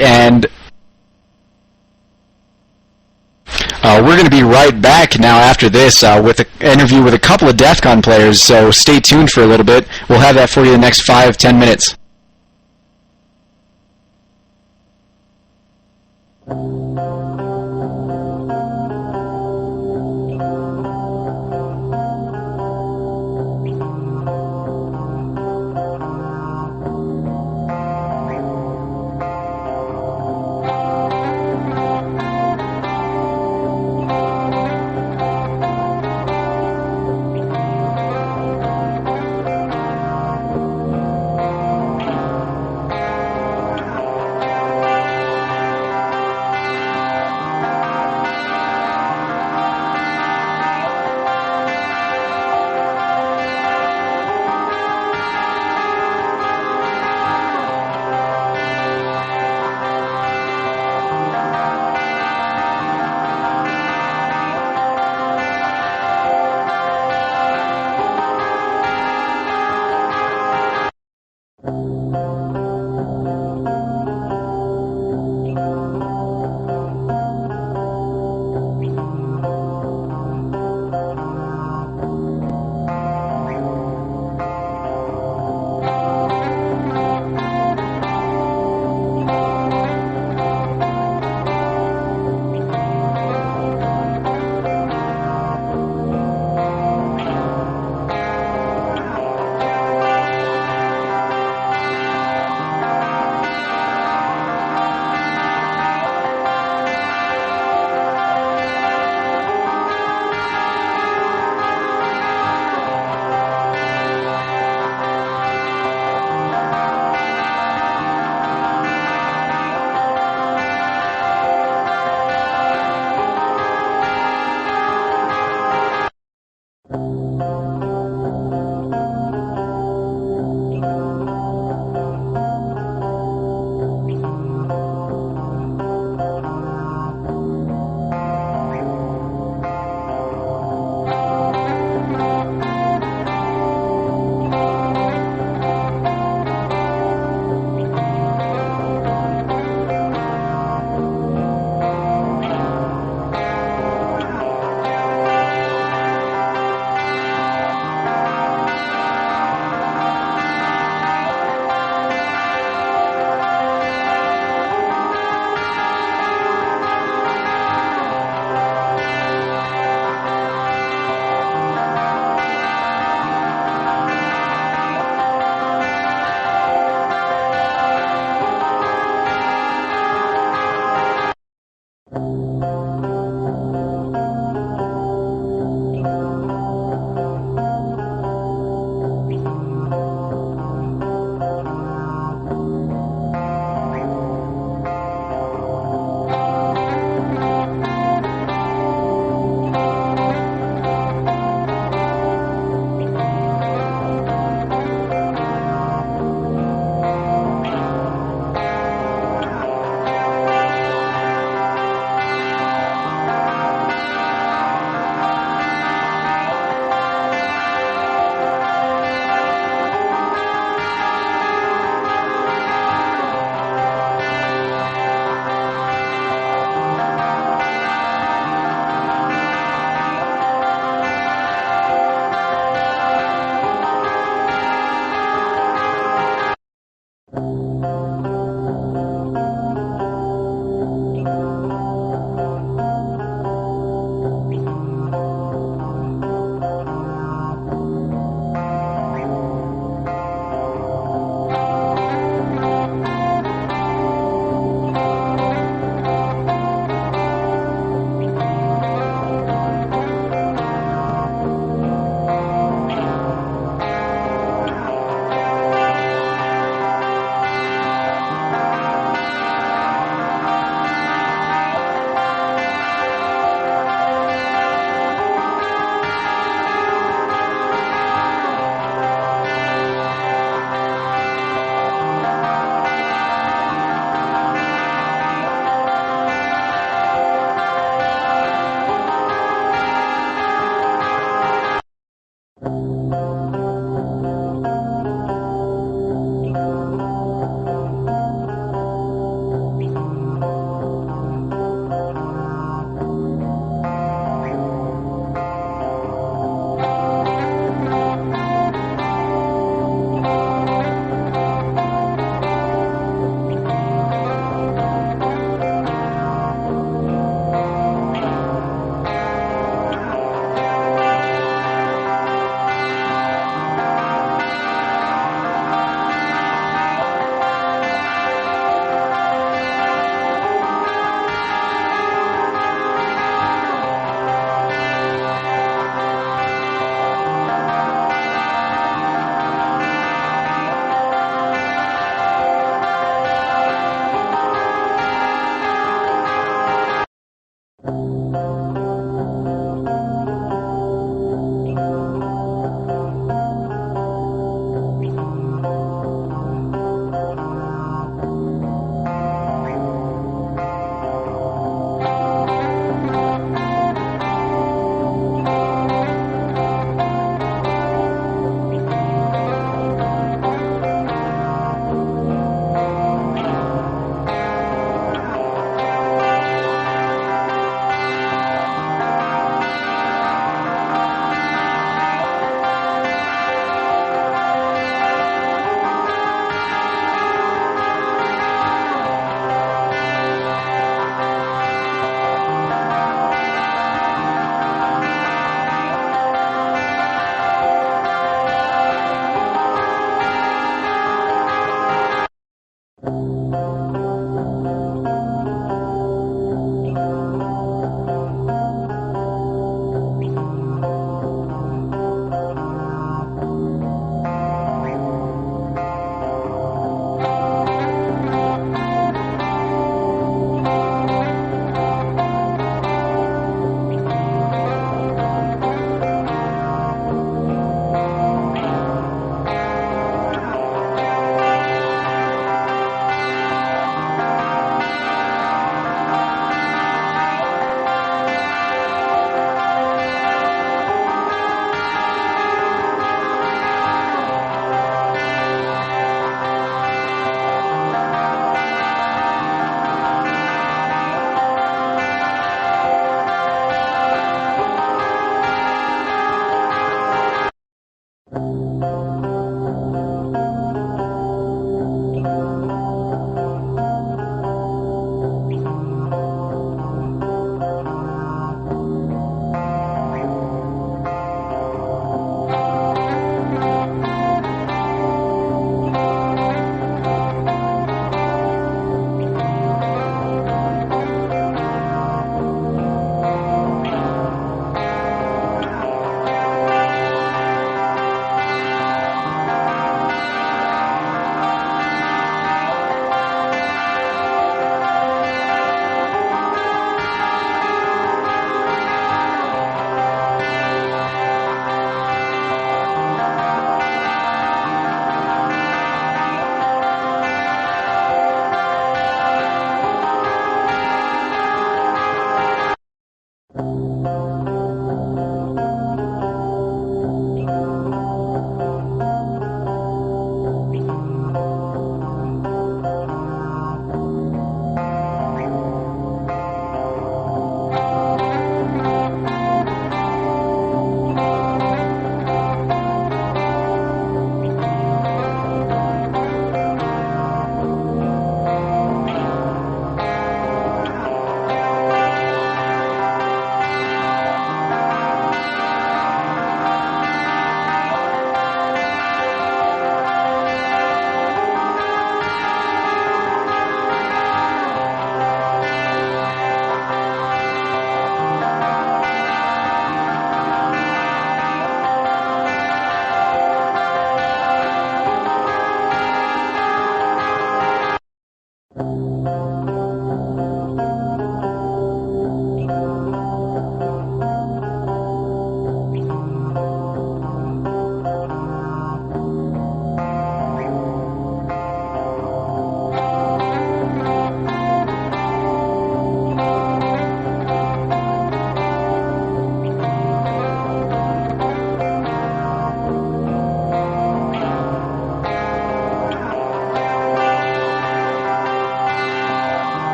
And we're going to be right back now after this with an interview with a couple of Defkon players, so stay tuned for a little bit. We'll have that for you in the next 5-10 minutes.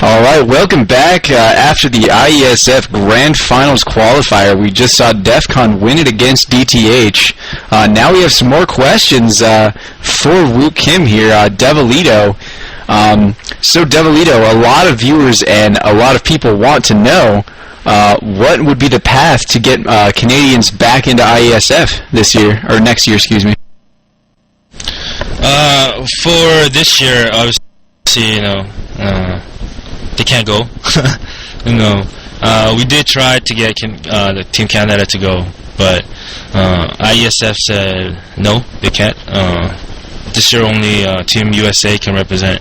All right, welcome back. After the IeSF Grand Finals qualifier, we just saw Defkon win it against DTH. Now we have some more questions for Wook Kim here, Devilito. So Devilito, a lot of viewers and a lot of people want to know what would be the path to get Canadians back into IeSF this year, or next year, excuse me. For this year, obviously, they can't go. We did try to get the Team Canada to go, but IeSF said no, they can't. This year only Team USA can represent.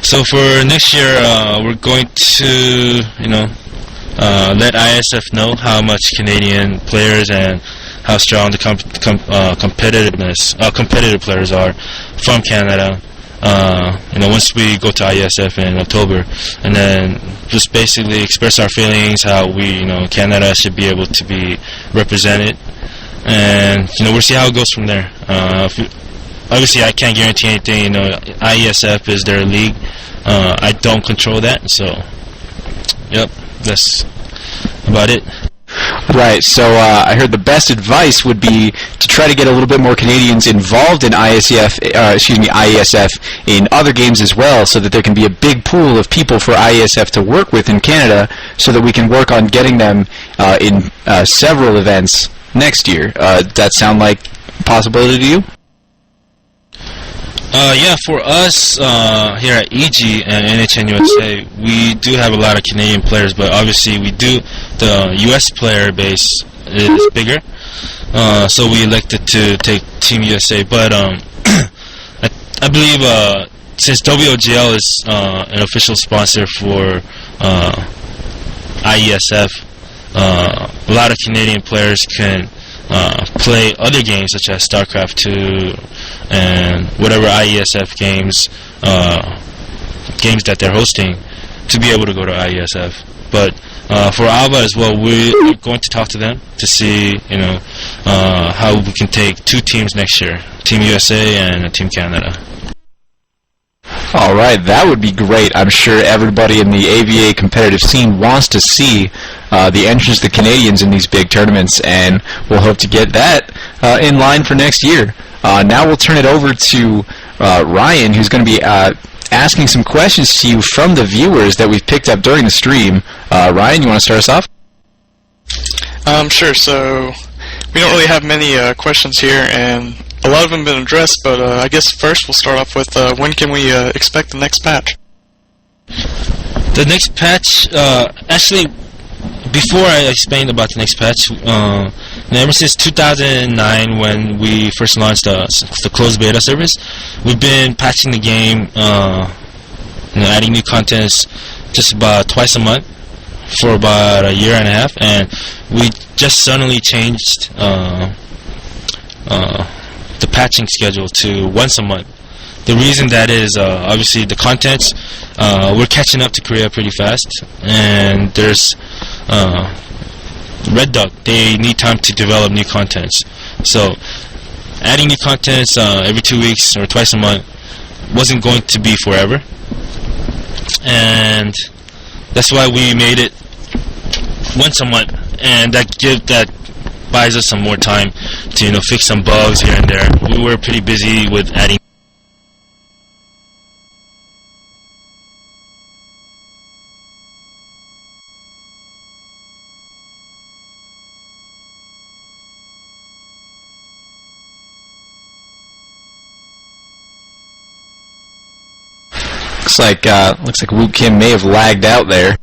So for next year, we're going to, let IeSF know how much Canadian players and how strong the competitive players are from Canada. Once we go to IeSF in October, and then just basically express our feelings, how we, Canada should be able to be represented, and we'll see how it goes from there. Obviously, I can't guarantee anything. IeSF is their league. I don't control that, so yep, that's about it. Right, so I heard the best advice would be to try to get a little bit more Canadians involved in IeSF in other games as well, so that there can be a big pool of people for IeSF to work with in Canada, so that we can work on getting them in several events next year. That sound like a possibility to you? Yeah, for us here at EG and NHN USA, we do have a lot of Canadian players, but obviously the US player base is bigger, so we elected to take Team USA. But I believe since WOGL is an official sponsor for IeSF, a lot of Canadian players can play other games such as StarCraft 2 and whatever IeSF games that they're hosting, to be able to go to IeSF. But for A.V.A as well, we're going to talk to them to see how we can take two teams next year, Team USA and Team Canada. All right, that would be great. I'm sure everybody in the A.V.A competitive scene wants to see the entrance of the Canadians in these big tournaments, and we'll hope to get that in line for next year. Now we'll turn it over to Ryan, who's going to be asking some questions to you from the viewers that we've picked up during the stream. Ryan, you want to start us off? Sure. So we don't really have many questions here, and a lot of them have been addressed, but I guess first we'll start off with when can we expect the next patch? The next patch, actually, before I explain about the next patch, ever since 2009, when we first launched the closed beta service, we've been patching the game, adding new contents just about twice a month for about a year and a half, and we just suddenly changed the patching schedule to once a month. The reason that is, obviously, the contents, we're catching up to Korea pretty fast, and there's Red Duck, they need time to develop new contents. So adding new contents every 2 weeks or twice a month wasn't going to be forever, and that's why we made it once a month, and that buys us some more time to fix some bugs here and there. We were pretty busy with adding. Looks like Wook Kim may have lagged out there.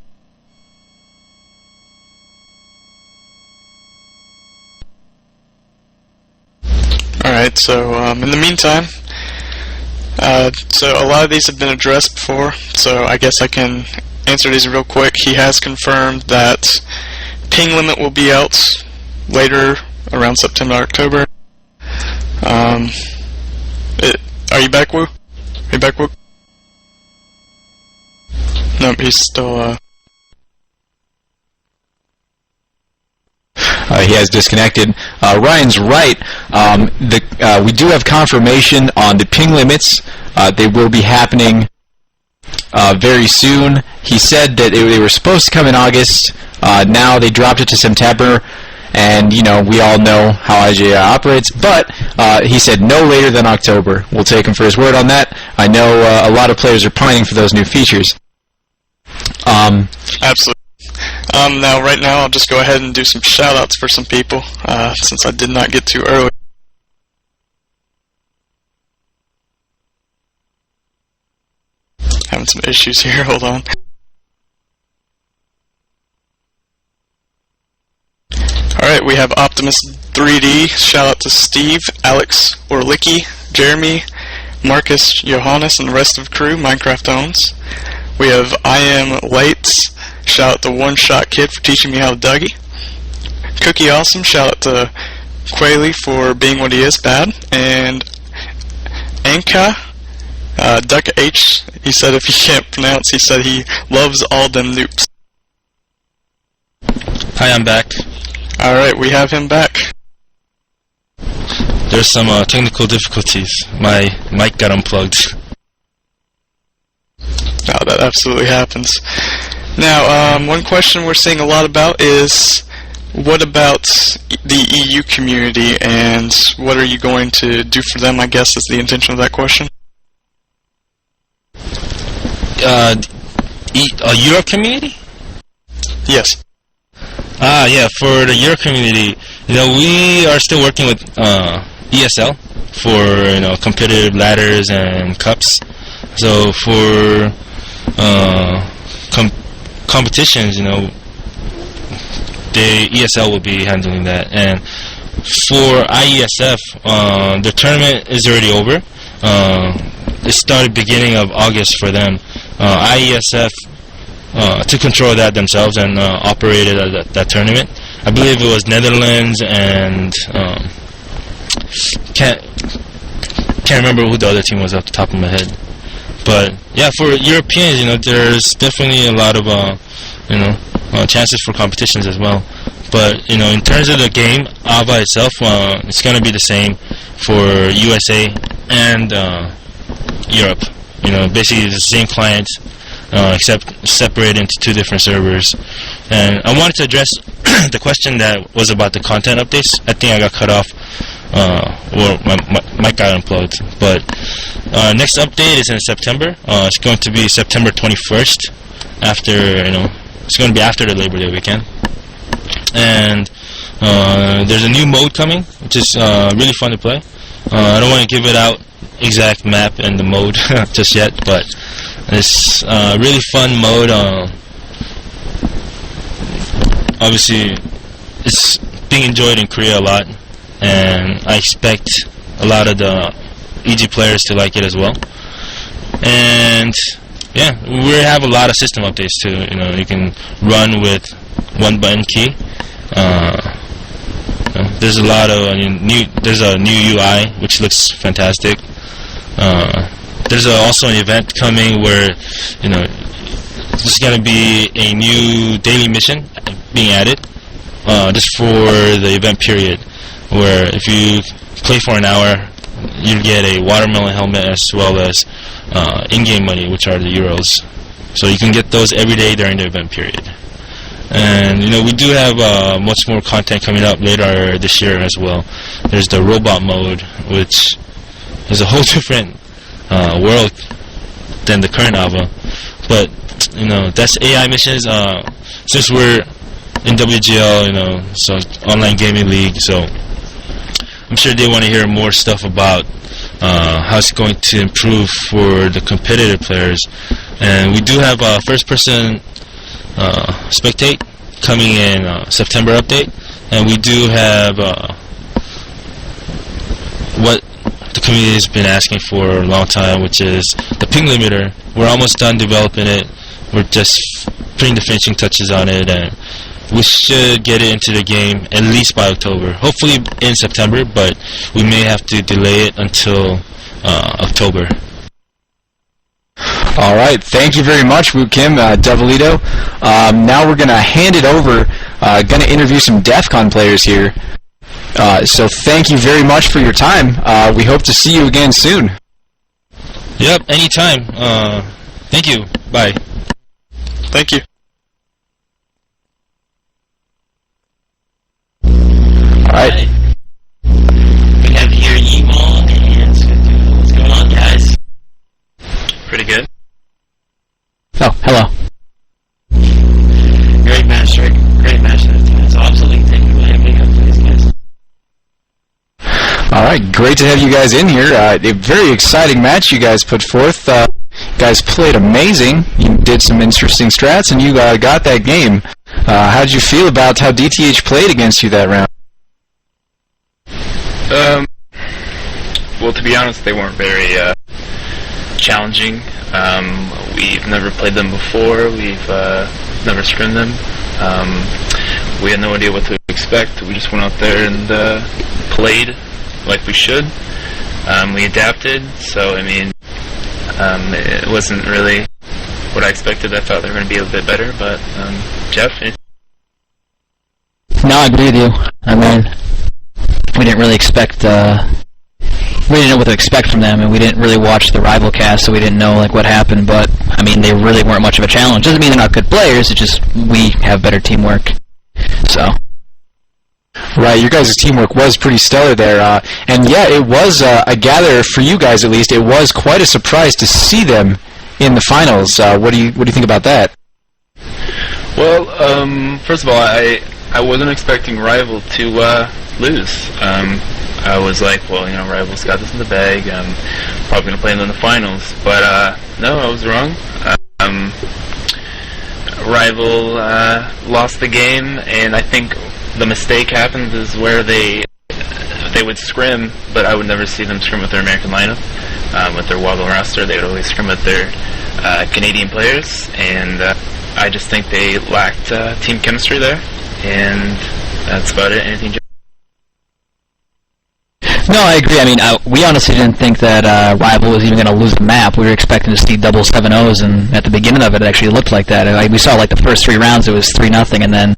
Alright, so in the meantime, so a lot of these have been addressed before, so I guess I can answer these real quick. He has confirmed that ping limit will be out later, around September, October. Are you back, Woo? Are you back, Woo? Nope, he's still, He has disconnected. Ryan's right. We do have confirmation on the ping limits. They will be happening very soon. He said that they were supposed to come in August. Now they dropped it to September. And, we all know how IGA operates, but he said no later than October. We'll take him for his word on that. I know a lot of players are pining for those new features. Absolutely. Now, right now, I'll just go ahead and do some shout-outs for some people, since I did not get to early. Having some issues here, hold on. Alright, we have Optimus 3D, shout out to Steve, Alex, Orlicki, Jeremy, Marcus, Johannes, and the rest of the crew Minecraft owns. We have I Am Lights, shout out to One Shot Kid for teaching me how to Dougie. Cookie Awesome, shout out to Quayle for being what he is, bad. And Anka, Duck H, he said if he can't pronounce, he said he loves all them noops. Hi, I'm back. Alright, we have him back. There's some technical difficulties. My mic got unplugged. Oh, that absolutely happens. Now, one question we're seeing a lot about is, what about the EU community, and what are you going to do for them, I guess is the intention of that question. Europe community? Yes. Yeah, for the Europe community, we are still working with ESL for, competitive ladders and cups. So for competitions, the ESL will be handling that. And for IeSF, the tournament is already over. It started beginning of August for them. IeSF took control of that themselves and operated that tournament. I believe it was Netherlands and can't remember who the other team was off the top of my head. But yeah, for Europeans, there's definitely a lot of chances for competitions as well. But in terms of the game, A.V.A itself, it's gonna be the same for USA and Europe. Basically the same clients. Except separated into two different servers. And I wanted to address the question that was about the content updates. I think I got cut off, or my mic got unplugged. But next update is in September. It's going to be September 21st. It's going to be after the Labor Day weekend. And there's a new mode coming, which is really fun to play. I don't want to give it out exact map and the mode just yet, but it's a really fun mode. Obviously, it's being enjoyed in Korea a lot, and I expect a lot of the EG players to like it as well. And yeah, we have a lot of system updates too. You can run with one button key. There's a lot of there's a new UI which looks fantastic. There's also an event coming where there's going to be a new daily mission being added just for the event period, where if you play for an hour you get a watermelon helmet as well as in-game money, which are the euros. So you can get those every day during the event period. And we do have much more content coming up later this year as well. There's the robot mode, which is a whole different world than the current A.V.A. But that's AI missions. Since we're in WGL, so online gaming league, so I'm sure they want to hear more stuff about how it's going to improve for the competitive players. And we do have a first-person spectate coming in September update, and we do have what the community has been asking for a long time, which is the ping limiter. We're almost done developing it. We're just putting the finishing touches on it, and we should get it into the game at least by October. Hopefully in September, but we may have to delay it until October. All right, thank you very much, Woo Kim, Devilito. Now we're gonna hand it over. Gonna interview some Defkon players here. So thank you very much for your time. We hope to see you again soon. Yep, anytime. Thank you. Bye. Thank you. Alright. We have here Yimong and Skadoodle. What's going on, guys? Pretty good. Oh, hello. Great match, Rick. Great match. So obsolete. Take it away. Big up for these guys. Alright, great to have you guys in here. A very exciting match you guys put forth. You guys played amazing. You did some interesting strats, and you got that game. How did you feel about how DTH played against you that round? Well, to be honest, they weren't very challenging. We've never played them before. We've never scrimmed them. We had no idea what to expect. We just went out there and played like we should. We adapted, so I mean, it wasn't really what I expected. I thought they were going to be a bit better, but Jeff? No, I agree with you. I mean, we didn't really expect, we didn't know what to expect from them, and we didn't really watch the rival cast, so we didn't know, like, what happened, but, I mean, they really weren't much of a challenge. Doesn't mean they're not good players, it's just we have better teamwork, so. Right, your guys' teamwork was pretty stellar there, and yeah, it was, I gather, for you guys at least, it was quite a surprise to see them in the finals. What do you think about that? Well, first of all, I wasn't expecting Rival to lose. I was like, well, you know, Rival's got this in the bag. I'm probably going to play them in the finals. But no, I was wrong. Rival lost the game, and I think the mistake happened is where they would scrim, but I would never see them scrim with their American lineup. With their WOGL roster, they would always scrim with their Canadian players, and I just think they lacked team chemistry there, and that's about it. Anything, Jeff? No, I agree. I mean, we honestly didn't think that Rival was even going to lose the map. We were expecting to see double 7-0s, and at the beginning of it, it actually looked like that. We saw, like, the first 3 rounds, it was 3-0, and then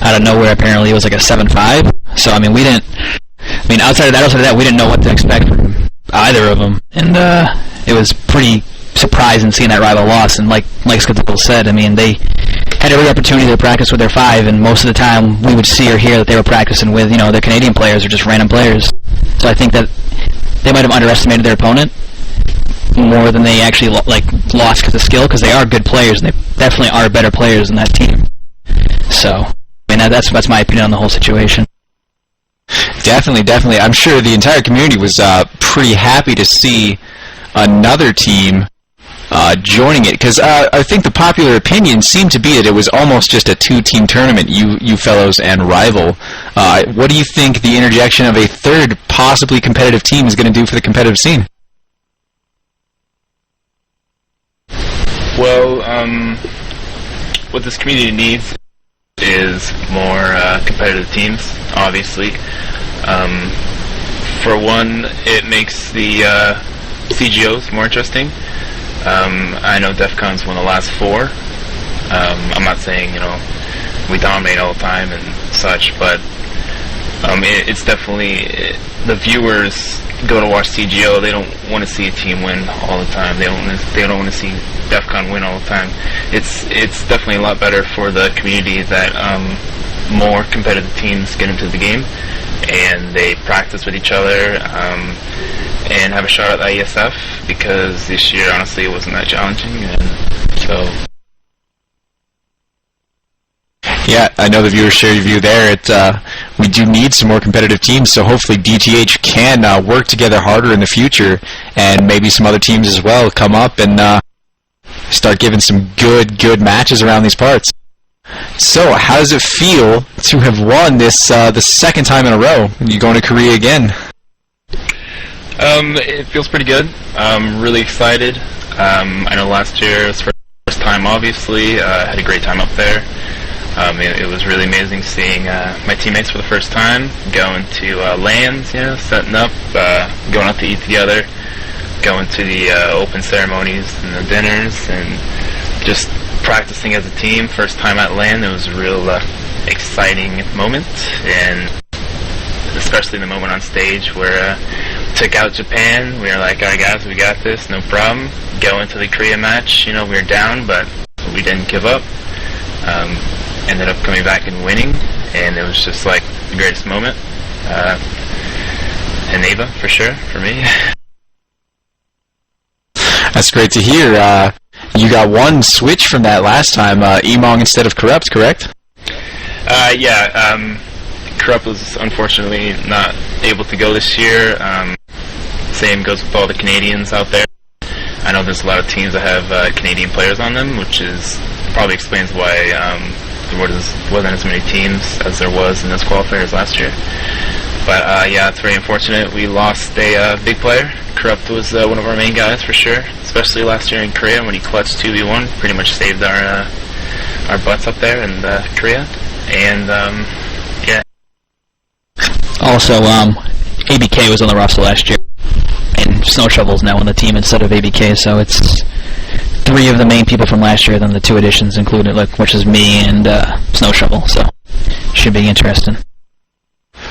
out of nowhere, apparently, it was like a 7-5. So, I mean, outside of that, we didn't know what to expect from either of them, and it was pretty surprising seeing that Rival loss. And like Skadoodle said, I mean, they had every opportunity to practice with their 5, and most of the time we would see or hear that they were practicing with, you know, their Canadian players or just random players. So I think that they might have underestimated their opponent more than they actually lost because of skill, because they are good players, and they definitely are better players than that team. So, I mean, that's my opinion on the whole situation. Definitely. I'm sure the entire community was pretty happy to see another team joining it, because I think the popular opinion seemed to be that it was almost just a 2-team tournament, you fellows and Rival. What do you think the interjection of a third, possibly competitive team is going to do for the competitive scene? Well, what this community needs is more competitive teams, obviously. For one, it makes the CGOs more interesting. I know Defkon's won the last 4. I'm not saying, you know, we dominate all the time and such, but it's definitely, the viewers go to watch CGO, they don't want to see a team win all the time. They don't want to see Defkon win all the time. It's definitely a lot better for the community that more competitive teams get into the game and they practice with each other and have a shot at the IeSF, because this year honestly it wasn't that challenging, and so. Yeah, I know the viewers share your view there. We do need some more competitive teams, so hopefully DTH can work together harder in the future, and maybe some other teams as well come up and start giving some good matches around these parts. So, how does it feel to have won this the second time in a row? You going to Korea again? It feels pretty good. I'm really excited. I know last year was the first time, obviously. I had a great time up there. It was really amazing seeing my teammates for the first time, going to LANs, you know, setting up, going out to eat together, going to the open ceremonies and the dinners, and just practicing as a team. First time at LAN, it was a real exciting moment, and especially the moment on stage where took out Japan. We were like, all right, guys, we got this, no problem. Go into the Korea match. We were down, but we didn't give up. Ended up coming back and winning, and it was just like the greatest moment. And A.V.A, for sure, for me. That's great to hear. You got one switch from that last time, Emong instead of Corrupt, correct? Yeah, Corrupt was unfortunately not able to go this year. Same goes with all the Canadians out there. I know there's a lot of teams that have Canadian players on them, which is probably explains why there wasn't as many teams as there was in those qualifiers last year. But yeah, it's very unfortunate. We lost a big player. Corrupt was one of our main guys for sure, especially last year in Korea when he clutched 2v1, pretty much saved our butts up there in Korea. And yeah. Also, A.V.A was on the roster last year, and Snow Shovel's now on the team instead of A.V.A, so it's 3 of the main people from last year, then the 2 additions included, which is me and Snow Shovel, so should be interesting.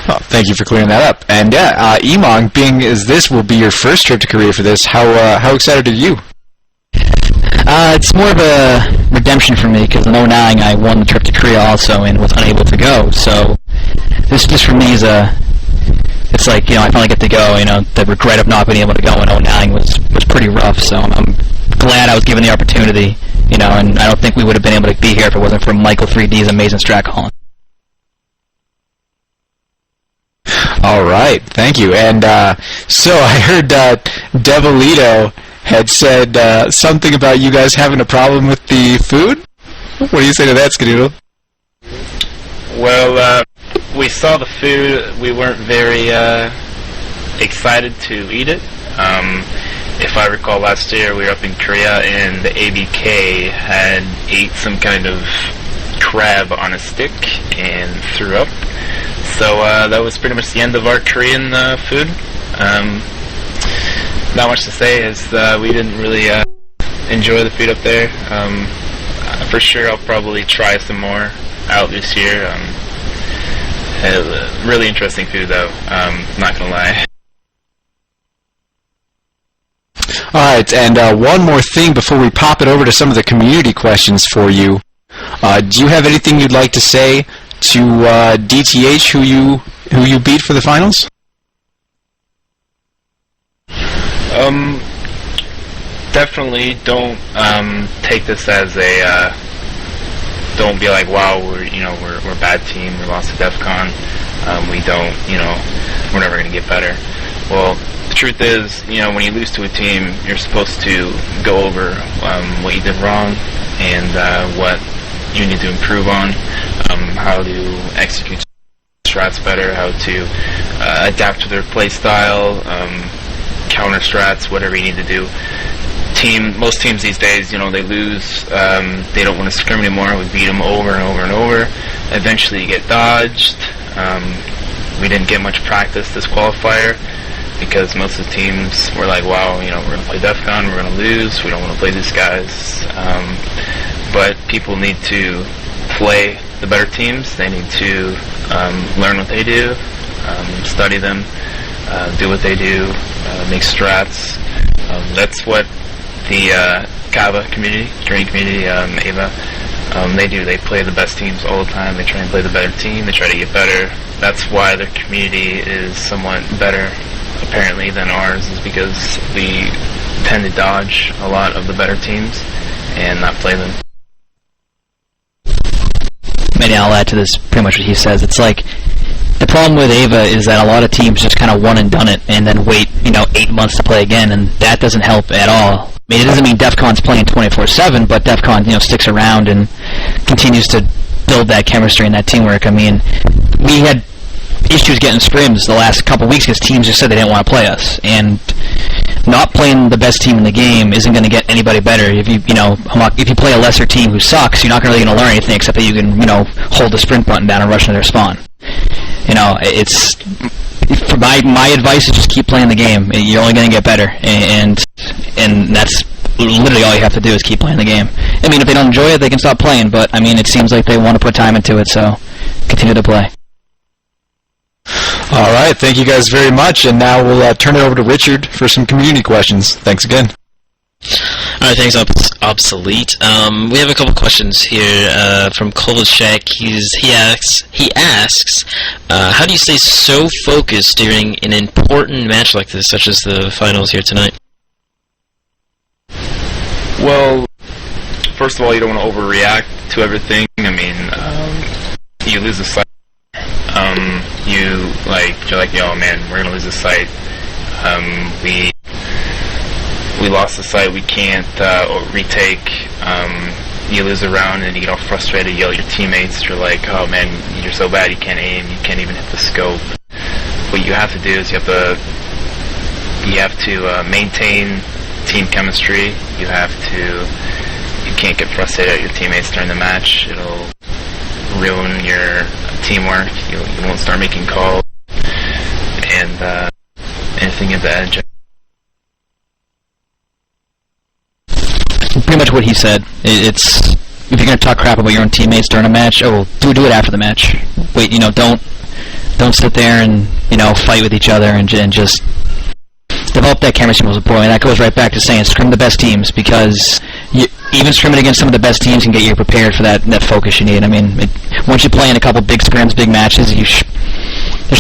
Well, thank you for clearing that up. And yeah, Emong, being as this will be your first trip to Korea for this, how excited are you? It's more of a redemption for me, because in 2009 I won the trip to Korea also and was unable to go, so this just for me is it's like, I finally get to go. The regret of not being able to go in 2009 was pretty rough, so I'm glad I was given the opportunity, and I don't think we would have been able to be here if it wasn't for Michael 3D's amazing strat calling. All right, thank you. And so I heard Devilito had said something about you guys having a problem with the food. What do you say to that, Skadoodle? Well, we saw the food. We weren't very excited to eat it. If I recall, last year we were up in Korea and the A.V.A had ate some kind of crab on a stick and threw up. So that was pretty much the end of our Korean food. Not much to say, as we didn't really enjoy the food up there. For sure, I'll probably try some more out this year. Really interesting food, though. Not gonna lie. Alright, and one more thing before we pop it over to some of the community questions for you. Do you have anything you'd like to say to DTH, who you beat for the finals? Definitely don't take this as a don't be like, wow, we're a bad team, we lost to Defkon, we don't, we're never gonna get better. Well, the truth is, when you lose to a team, you're supposed to go over what you did wrong and what you need to improve on, how to execute strats better, how to adapt to their play style, counter strats, whatever you need to do. Most teams these days, they lose, they don't want to scrim anymore. We beat them over and over and over. Eventually you get dodged. We didn't get much practice this qualifier because most of the teams were like, wow, we're going to play Defkon, we're going to lose, we don't want to play these guys. But people need to play the better teams. They need to learn what they do, study them, do what they do, make strats. That's what the Kava community, training community, A.V.A, they do. They play the best teams all the time. They try and play the better team. They try to get better. That's why their community is somewhat better, apparently, than ours, is because we tend to dodge a lot of the better teams and not play them. Maybe I'll add to this pretty much what he says. It's like, the problem with A.V.A is that a lot of teams just kind of one and done it and then wait, 8 months to play again, and that doesn't help at all. I mean, it doesn't mean Defcon's playing 24/7, but Defcon, sticks around and continues to build that chemistry and that teamwork. I mean, we had issues getting scrims the last couple weeks because teams just said they didn't want to play us, and not playing the best team in the game isn't going to get anybody better. If you play a lesser team who sucks, you're not really going to learn anything except that you can, hold the sprint button down and rush into their spawn. It's for my advice is just keep playing the game. You're only going to get better, and that's literally all you have to do is keep playing the game. I mean, if they don't enjoy it, they can stop playing. But I mean, it seems like they want to put time into it, so continue to play. All right, thank you guys very much, and now we'll turn it over to Richard for some community questions. Thanks again. All right, thanks, Obsolete. We have a couple questions here from Kolachek. He asks, how do you stay so focused during an important match like this, such as the finals here tonight? Well, first of all, you don't want to overreact to everything. I mean, you lose a sight. You're like, oh man, we're gonna lose a sight. We lost the sight. We can't retake. You lose a round and you get all frustrated. You yell at your teammates. You're like, oh man, you're so bad. You can't aim. You can't even hit the scope. What you have to do is you have to maintain team chemistry. You can't get frustrated at your teammates during the match. It'll ruin your teamwork. You won't start making calls and anything of that. Pretty much what he said. It's if you're gonna talk crap about your own teammates during a match, do it after the match. Wait, don't sit there and fight with each other and just develop that chemistry most important. And that goes right back to saying scrim the best teams, because even scrimming against some of the best teams can get you prepared for that focus you need. I mean, once you play in a couple big scrims, big matches,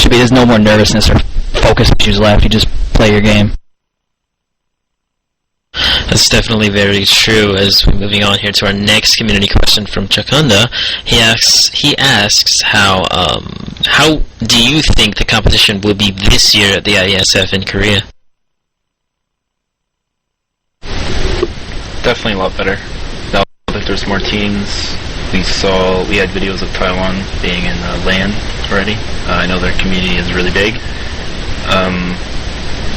there's no more nervousness or focus issues left. You just play your game. That's definitely very true. As we're moving on here to our next community question from Chakunda, he asks how do you think the competition will be this year at the IeSF in Korea? Definitely a lot better. Now that there's more teams, we had videos of Taiwan being in LAN already. I know their community is really big,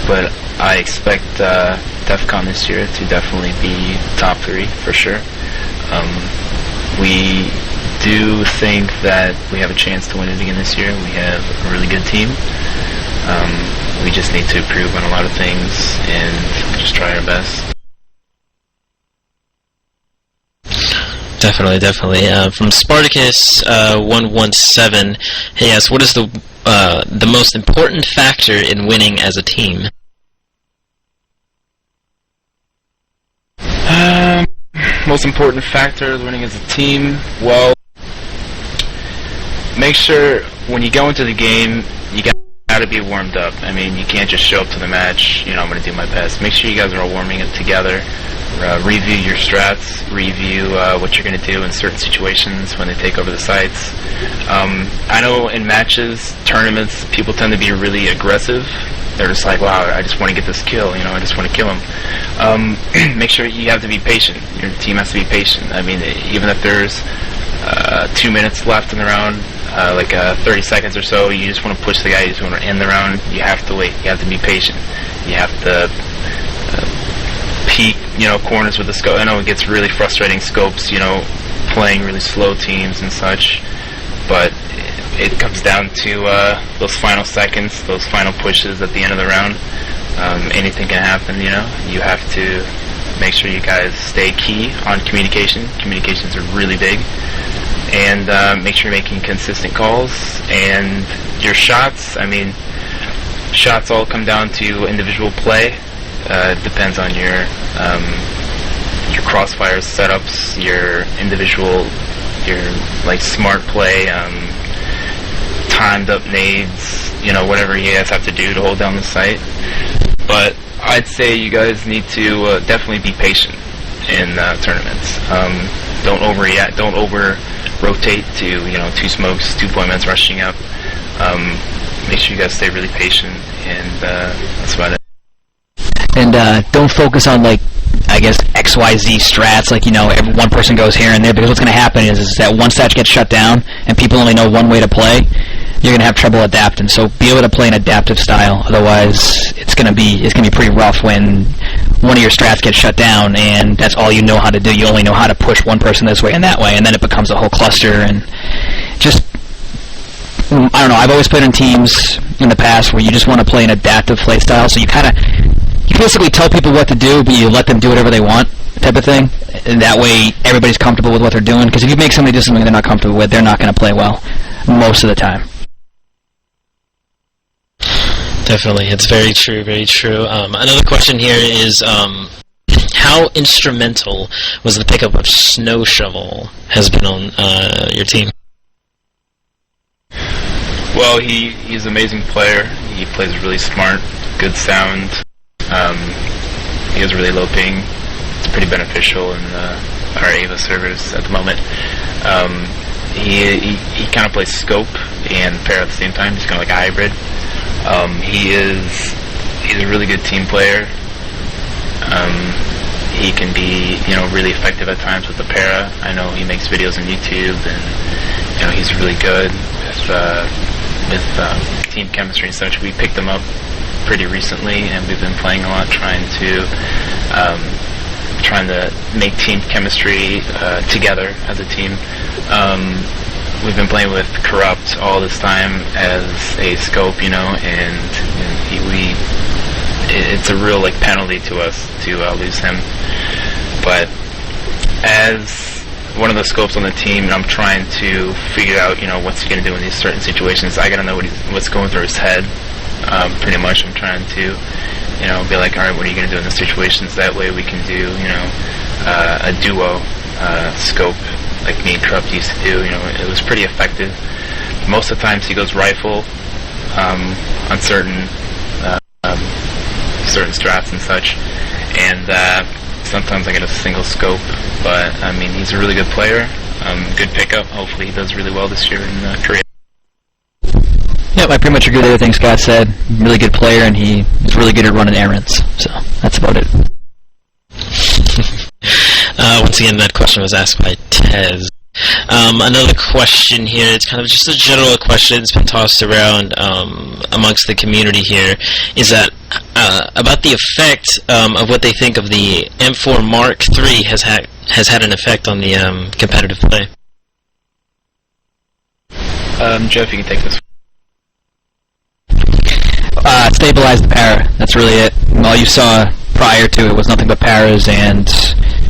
but I expect Defkon this year to definitely be top 3 for sure. We do think that we have a chance to win it again this year. We have a really good team. We just need to improve on a lot of things and just try our best. Definitely. From Spartacus 117, he asks, what is the most important factor in winning as a team? Most important factor is winning as a team. Well, make sure when you go into the game, you got to be warmed up. I mean, you can't just show up to the match, I'm going to do my best. Make sure you guys are all warming up together. Review your strats, review what you're going to do in certain situations when they take over the sites. I know in matches, tournaments, people tend to be really aggressive. They're just like, wow, I just want to get this kill, I just want to kill him. Make sure you have to be patient. Your team has to be patient. I mean, even if there's 2 minutes left in the round, 30 seconds or so, you just want to push the guy, you just want to end the round, you have to wait. You have to be patient. You have to peek, corners with the scope. I know it gets really frustrating scopes, playing really slow teams and such, but it comes down to those final seconds, those final pushes at the end of the round. Anything can happen, You have to make sure you guys stay key on communication. Communications are really big. And make sure you're making consistent calls. And your shots, shots all come down to individual play. It depends on your crossfire setups, your individual, your smart play, timed up nades, whatever you guys have to do to hold down the site. But I'd say you guys need to definitely be patient in tournaments. Don't overreact. Don't over-rotate to 2 smokes, 2 deployments rushing up. Make sure you guys stay really patient, and that's about it. And don't focus on XYZ strats, every one person goes here and there, because what's going to happen is that one stat gets shut down and people only know one way to play, you're going to have trouble adapting. So be able to play an adaptive style, otherwise it's going to be pretty rough when one of your strats gets shut down and that's all you know how to do. You only know how to push one person this way and that way, and then it becomes a whole cluster. And just, I don't know, I've always played in teams in the past where you just want to play an adaptive play style, so you basically tell people what to do, but you let them do whatever they want, type of thing. And that way, everybody's comfortable with what they're doing. Because if you make somebody do something they're not comfortable with, they're not going to play well most of the time. Definitely, it's very true, very true. Another question here is, how instrumental was the pickup of Snow Shovel has been on your team? Well, he's an amazing player. He plays really smart, good sound. He has really low ping. It's pretty beneficial in our A.V.A servers at the moment. He kind of plays scope and pair at the same time. He's kind of like a hybrid. He's a really good team player. He can be, really effective at times with the para. I know he makes videos on YouTube, and he's really good with team chemistry and such. We picked him up pretty recently, and we've been playing a lot, trying to make team chemistry together as a team. We've been playing with Corrupt all this time as a scope, and it's a real penalty to us to lose him. But as one of the scopes on the team, and I'm trying to figure out, what's he going to do in these certain situations. I got to know what's going through his head. Pretty much, I'm trying to, be like, all right, what are you going to do in these situations? That way, we can do, a duo scope like me and Corrupt used to do. It was pretty effective. Most of the times, he goes rifle on certain strats and such, and sometimes I get a single scope. But he's a really good player. Good pickup. Hopefully, he does really well this year in Korea. Yep, I pretty much agree with everything Scott said. Really good player, and he's really good at running errands. So that's about it. Once again, that question was asked by Tez. Another question here, it's kind of just a general question, it's been tossed around amongst the community here, is that about the effect of what they think of the M4 Mark III has had an effect on the competitive play. Jeff, you can take this. Stabilize the para. That's really it. All you saw prior to it was nothing but paras, and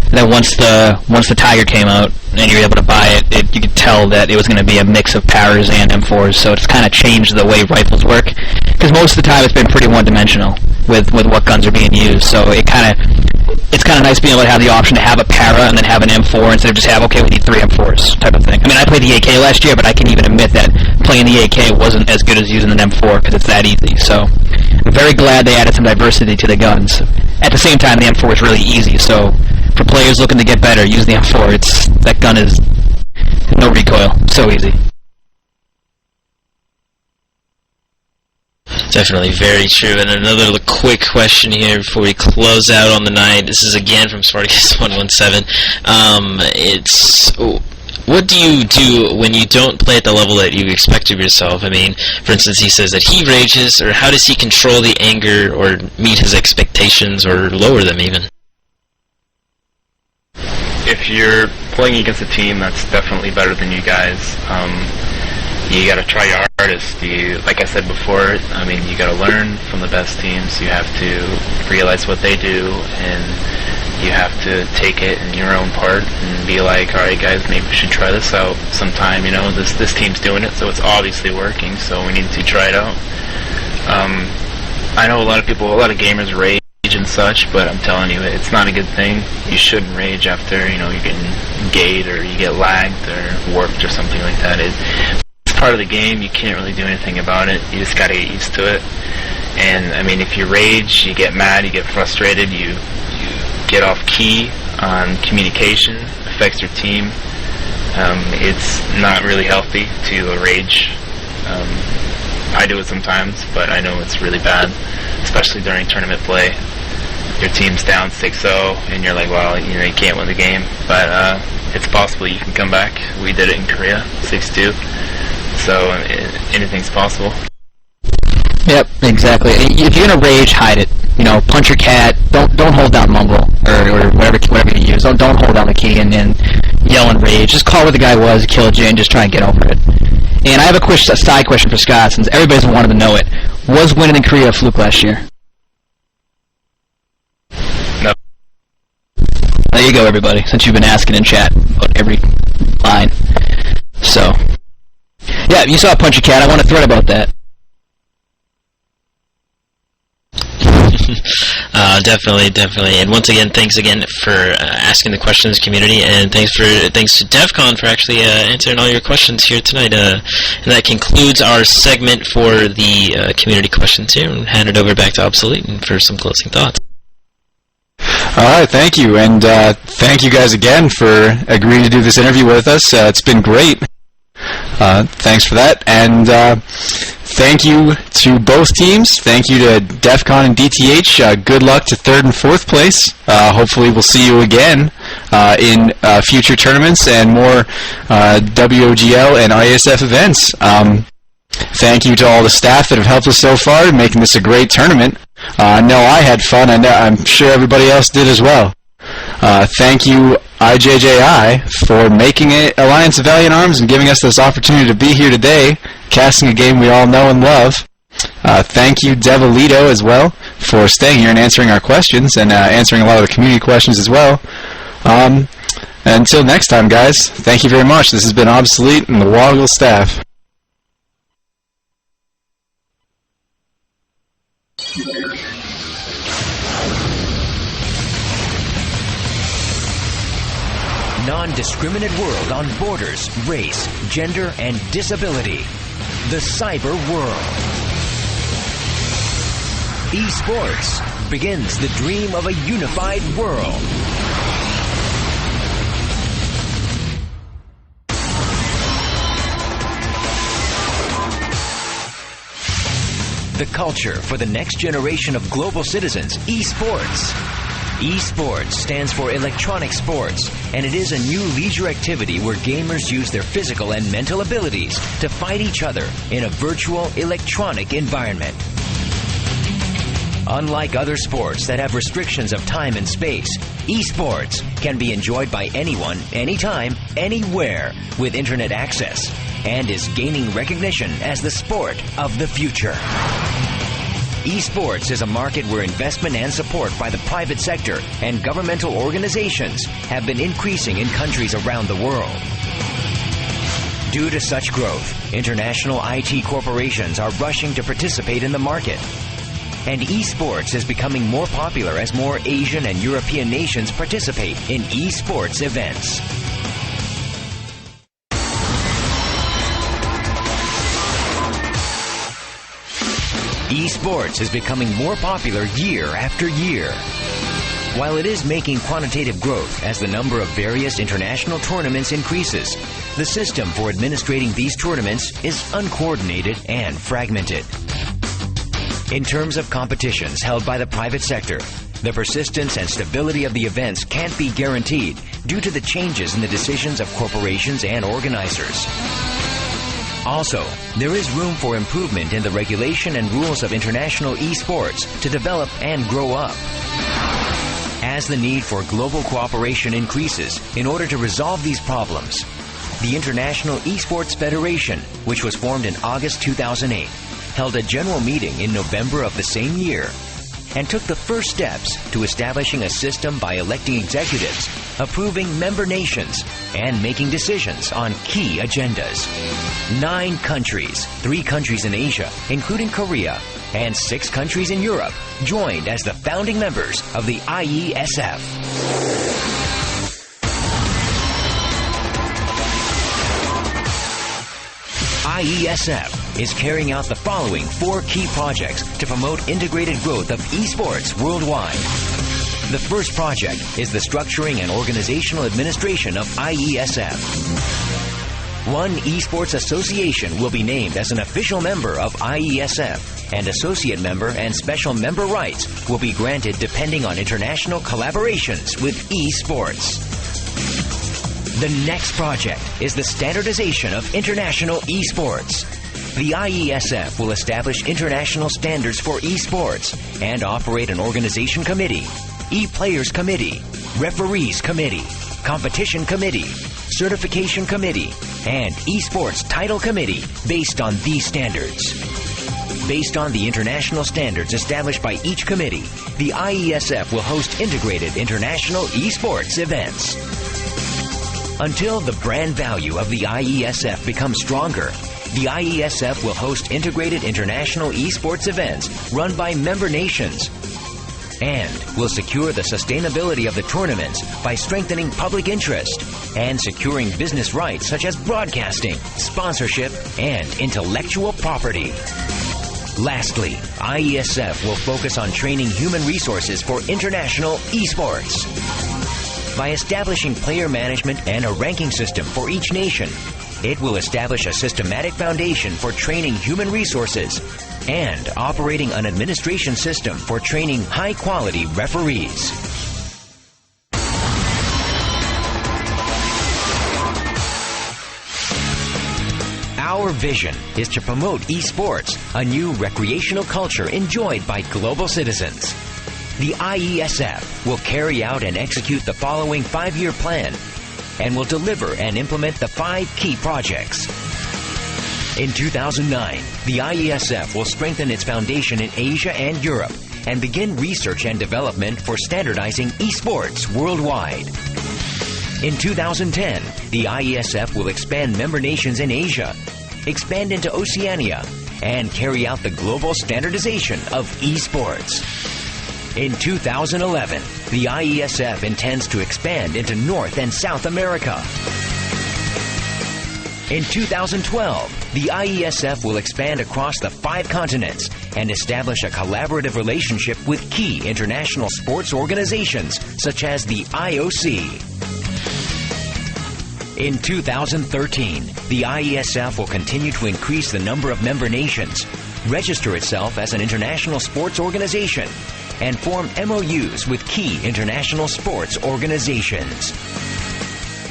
then once the Tiger came out and you were able to buy it, you could tell that it was going to be a mix of paras and M4s. So it's kind of changed the way rifles work, because most of the time it's been pretty one-dimensional with what guns are being used. So it's kind of nice being able to have the option to have a para and then have an M4 instead of just have, okay, we need 3 M4s type of thing. I played the AK last year, but I can even admit that playing the AK wasn't as good as using an M4 because it's that easy. So I'm very glad they added some diversity to the guns. At the same time, the M4 is really easy, so for players looking to get better, use the M4. That gun is no recoil, so easy. Definitely very true. And another quick question here before we close out on the night. This is again from Spartacus117. It's, what do you do when you don't play at the level that you expect of yourself? For instance, he says that he rages, or how does he control the anger or meet his expectations or lower them even? If you're playing against a team that's definitely better than you guys, you got to try your hardest. Like I said before, you got to learn from the best teams. You have to realize what they do, and you have to take it in your own part and be like, all right, guys, maybe we should try this out sometime. This team's doing it, so it's obviously working, so we need to try it out. I know a lot of gamers rage and such, but I'm telling you, it's not a good thing. You shouldn't rage after, you're getting gate or you get lagged or warped or something like that. It's part of the game. You can't really do anything about it. You just gotta get used to it. And, if you rage, you get mad, you get frustrated, you get off key on communication, affects your team. It's not really healthy to rage. I do it sometimes, but I know it's really bad, especially during tournament play. Your team's down 6-0, and you're like, well, you can't win the game, but it's possible you can come back. We did it in Korea, 6-2, so anything's possible. Yep, exactly. If you're gonna rage, hide it. Punch your cat. Don't hold down mumble or whatever you use. Don't hold down the key and yell and rage. Just call where the guy was, killed you, and just try and get over it. And I have a side question for Scott, since everybody's wanted to know it. Was winning in Korea a fluke last year? No. There you go, everybody, since you've been asking in chat about every line. So, yeah, you saw Punch Your Cat. I want to thread about that. definitely. And once again, thanks again for asking the questions, community, and thanks to Defkon for actually answering all your questions here tonight. And that concludes our segment for the community questions here. And hand it over back to Obsolete for some closing thoughts. All right, thank you, and thank you guys again for agreeing to do this interview with us. It's been great. Thanks for that, and thank you to both teams. Thank you to Defkon and DTH. Good luck to 3rd and 4th place. Hopefully we'll see you again in future tournaments and more WOGL and IeSF events. Thank you to all the staff that have helped us so far in making this a great tournament. I know I had fun. I'm sure everybody else did as well. Thank you, IJJI, for making it Alliance of Valiant Arms and giving us this opportunity to be here today, casting a game we all know and love. Thank you, Devolito, as well, for staying here and answering our questions and answering a lot of the community questions as well. Until next time, guys, thank you very much. This has been Obsolete and the WOGL staff. Non-discriminate world on borders, race, gender, and disability. The cyber world. Esports begins the dream of a unified world. The culture for the next generation of global citizens, esports. Esports stands for electronic sports, and it is a new leisure activity where gamers use their physical and mental abilities to fight each other in a virtual electronic environment. Unlike other sports that have restrictions of time and space, esports can be enjoyed by anyone, anytime, anywhere with internet access, and is gaining recognition as the sport of the future. Esports is a market where investment and support by the private sector and governmental organizations have been increasing in countries around the world. Due to such growth, international IT corporations are rushing to participate in the market. And esports is becoming more popular as more Asian and European nations participate in esports events. Esports is becoming more popular year after year. While it is making quantitative growth as the number of various international tournaments increases, the system for administrating these tournaments is uncoordinated and fragmented. In terms of competitions held by the private sector, the persistence and stability of the events can't be guaranteed due to the changes in the decisions of corporations and organizers. Also, there is room for improvement in the regulation and rules of international esports to develop and grow up. As the need for global cooperation increases in order to resolve these problems, the International Esports Federation, which was formed in August 2008, held a general meeting in November of the same year and took the first steps to establishing a system by electing executives, approving member nations, and making decisions on key agendas. 9 countries, 3 countries in Asia, including Korea, and 6 countries in Europe, joined as the founding members of the IeSF. IeSF is carrying out the following 4 key projects to promote integrated growth of esports worldwide. The first project is the structuring and organizational administration of IeSF. One esports association will be named as an official member of IeSF, and associate member and special member rights will be granted depending on international collaborations with esports. The next project is the standardization of international esports. The IeSF will establish international standards for esports and operate an organization committee, e-players committee, referees committee, competition committee, certification committee, and esports title committee based on these standards. Based on the international standards established by each committee, the IeSF will host integrated international esports events. Until the brand value of the IeSF becomes stronger, the IeSF will host integrated international esports events run by member nations and will secure the sustainability of the tournaments by strengthening public interest and securing business rights such as broadcasting, sponsorship, and intellectual property. Lastly, IeSF will focus on training human resources for international esports. By establishing player management and a ranking system for each nation, it will establish a systematic foundation for training human resources and operating an administration system for training high-quality referees. Our vision is to promote esports, a new recreational culture enjoyed by global citizens. The IeSF will carry out and execute the following 5-year plan and will deliver and implement the 5 key projects. In 2009, the IeSF will strengthen its foundation in Asia and Europe and begin research and development for standardizing esports worldwide. In 2010, the IeSF will expand member nations in Asia, expand into Oceania, and carry out the global standardization of esports. In 2011, the IeSF intends to expand into North and South America. In 2012, the IeSF will expand across the 5 continents and establish a collaborative relationship with key international sports organizations such as the IOC. In 2013, the IeSF will continue to increase the number of member nations, register itself as an international sports organization, and form MOUs with key international sports organizations.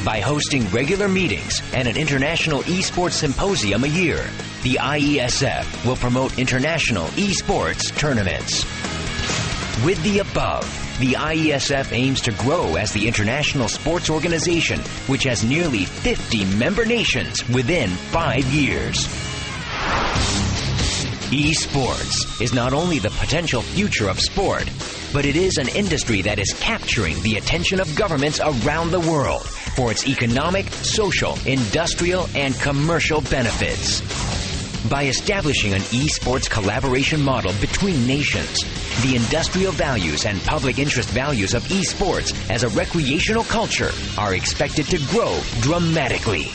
By hosting regular meetings and an international esports symposium a year, the IeSF will promote international esports tournaments. With the above, the IeSF aims to grow as the international sports organization, which has nearly 50 member nations within 5 years. Esports is not only the potential future of sport, but it is an industry that is capturing the attention of governments around the world for its economic, social, industrial, and commercial benefits. By establishing an esports collaboration model between nations, the industrial values and public interest values of esports as a recreational culture are expected to grow dramatically.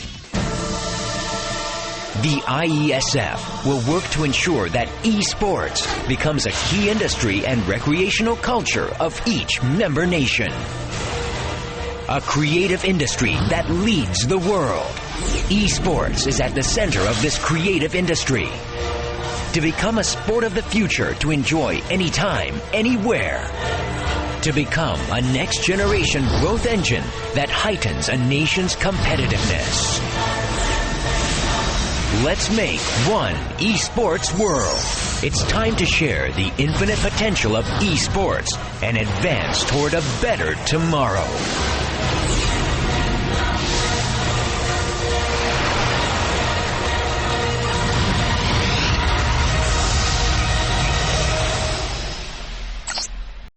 The IeSF will work to ensure that esports becomes a key industry and recreational culture of each member nation. A creative industry that leads the world. Esports is at the center of this creative industry. To become a sport of the future to enjoy anytime, anywhere. To become a next-generation growth engine that heightens a nation's competitiveness. Let's make one esports world. It's time to share the infinite potential of esports and advance toward a better tomorrow.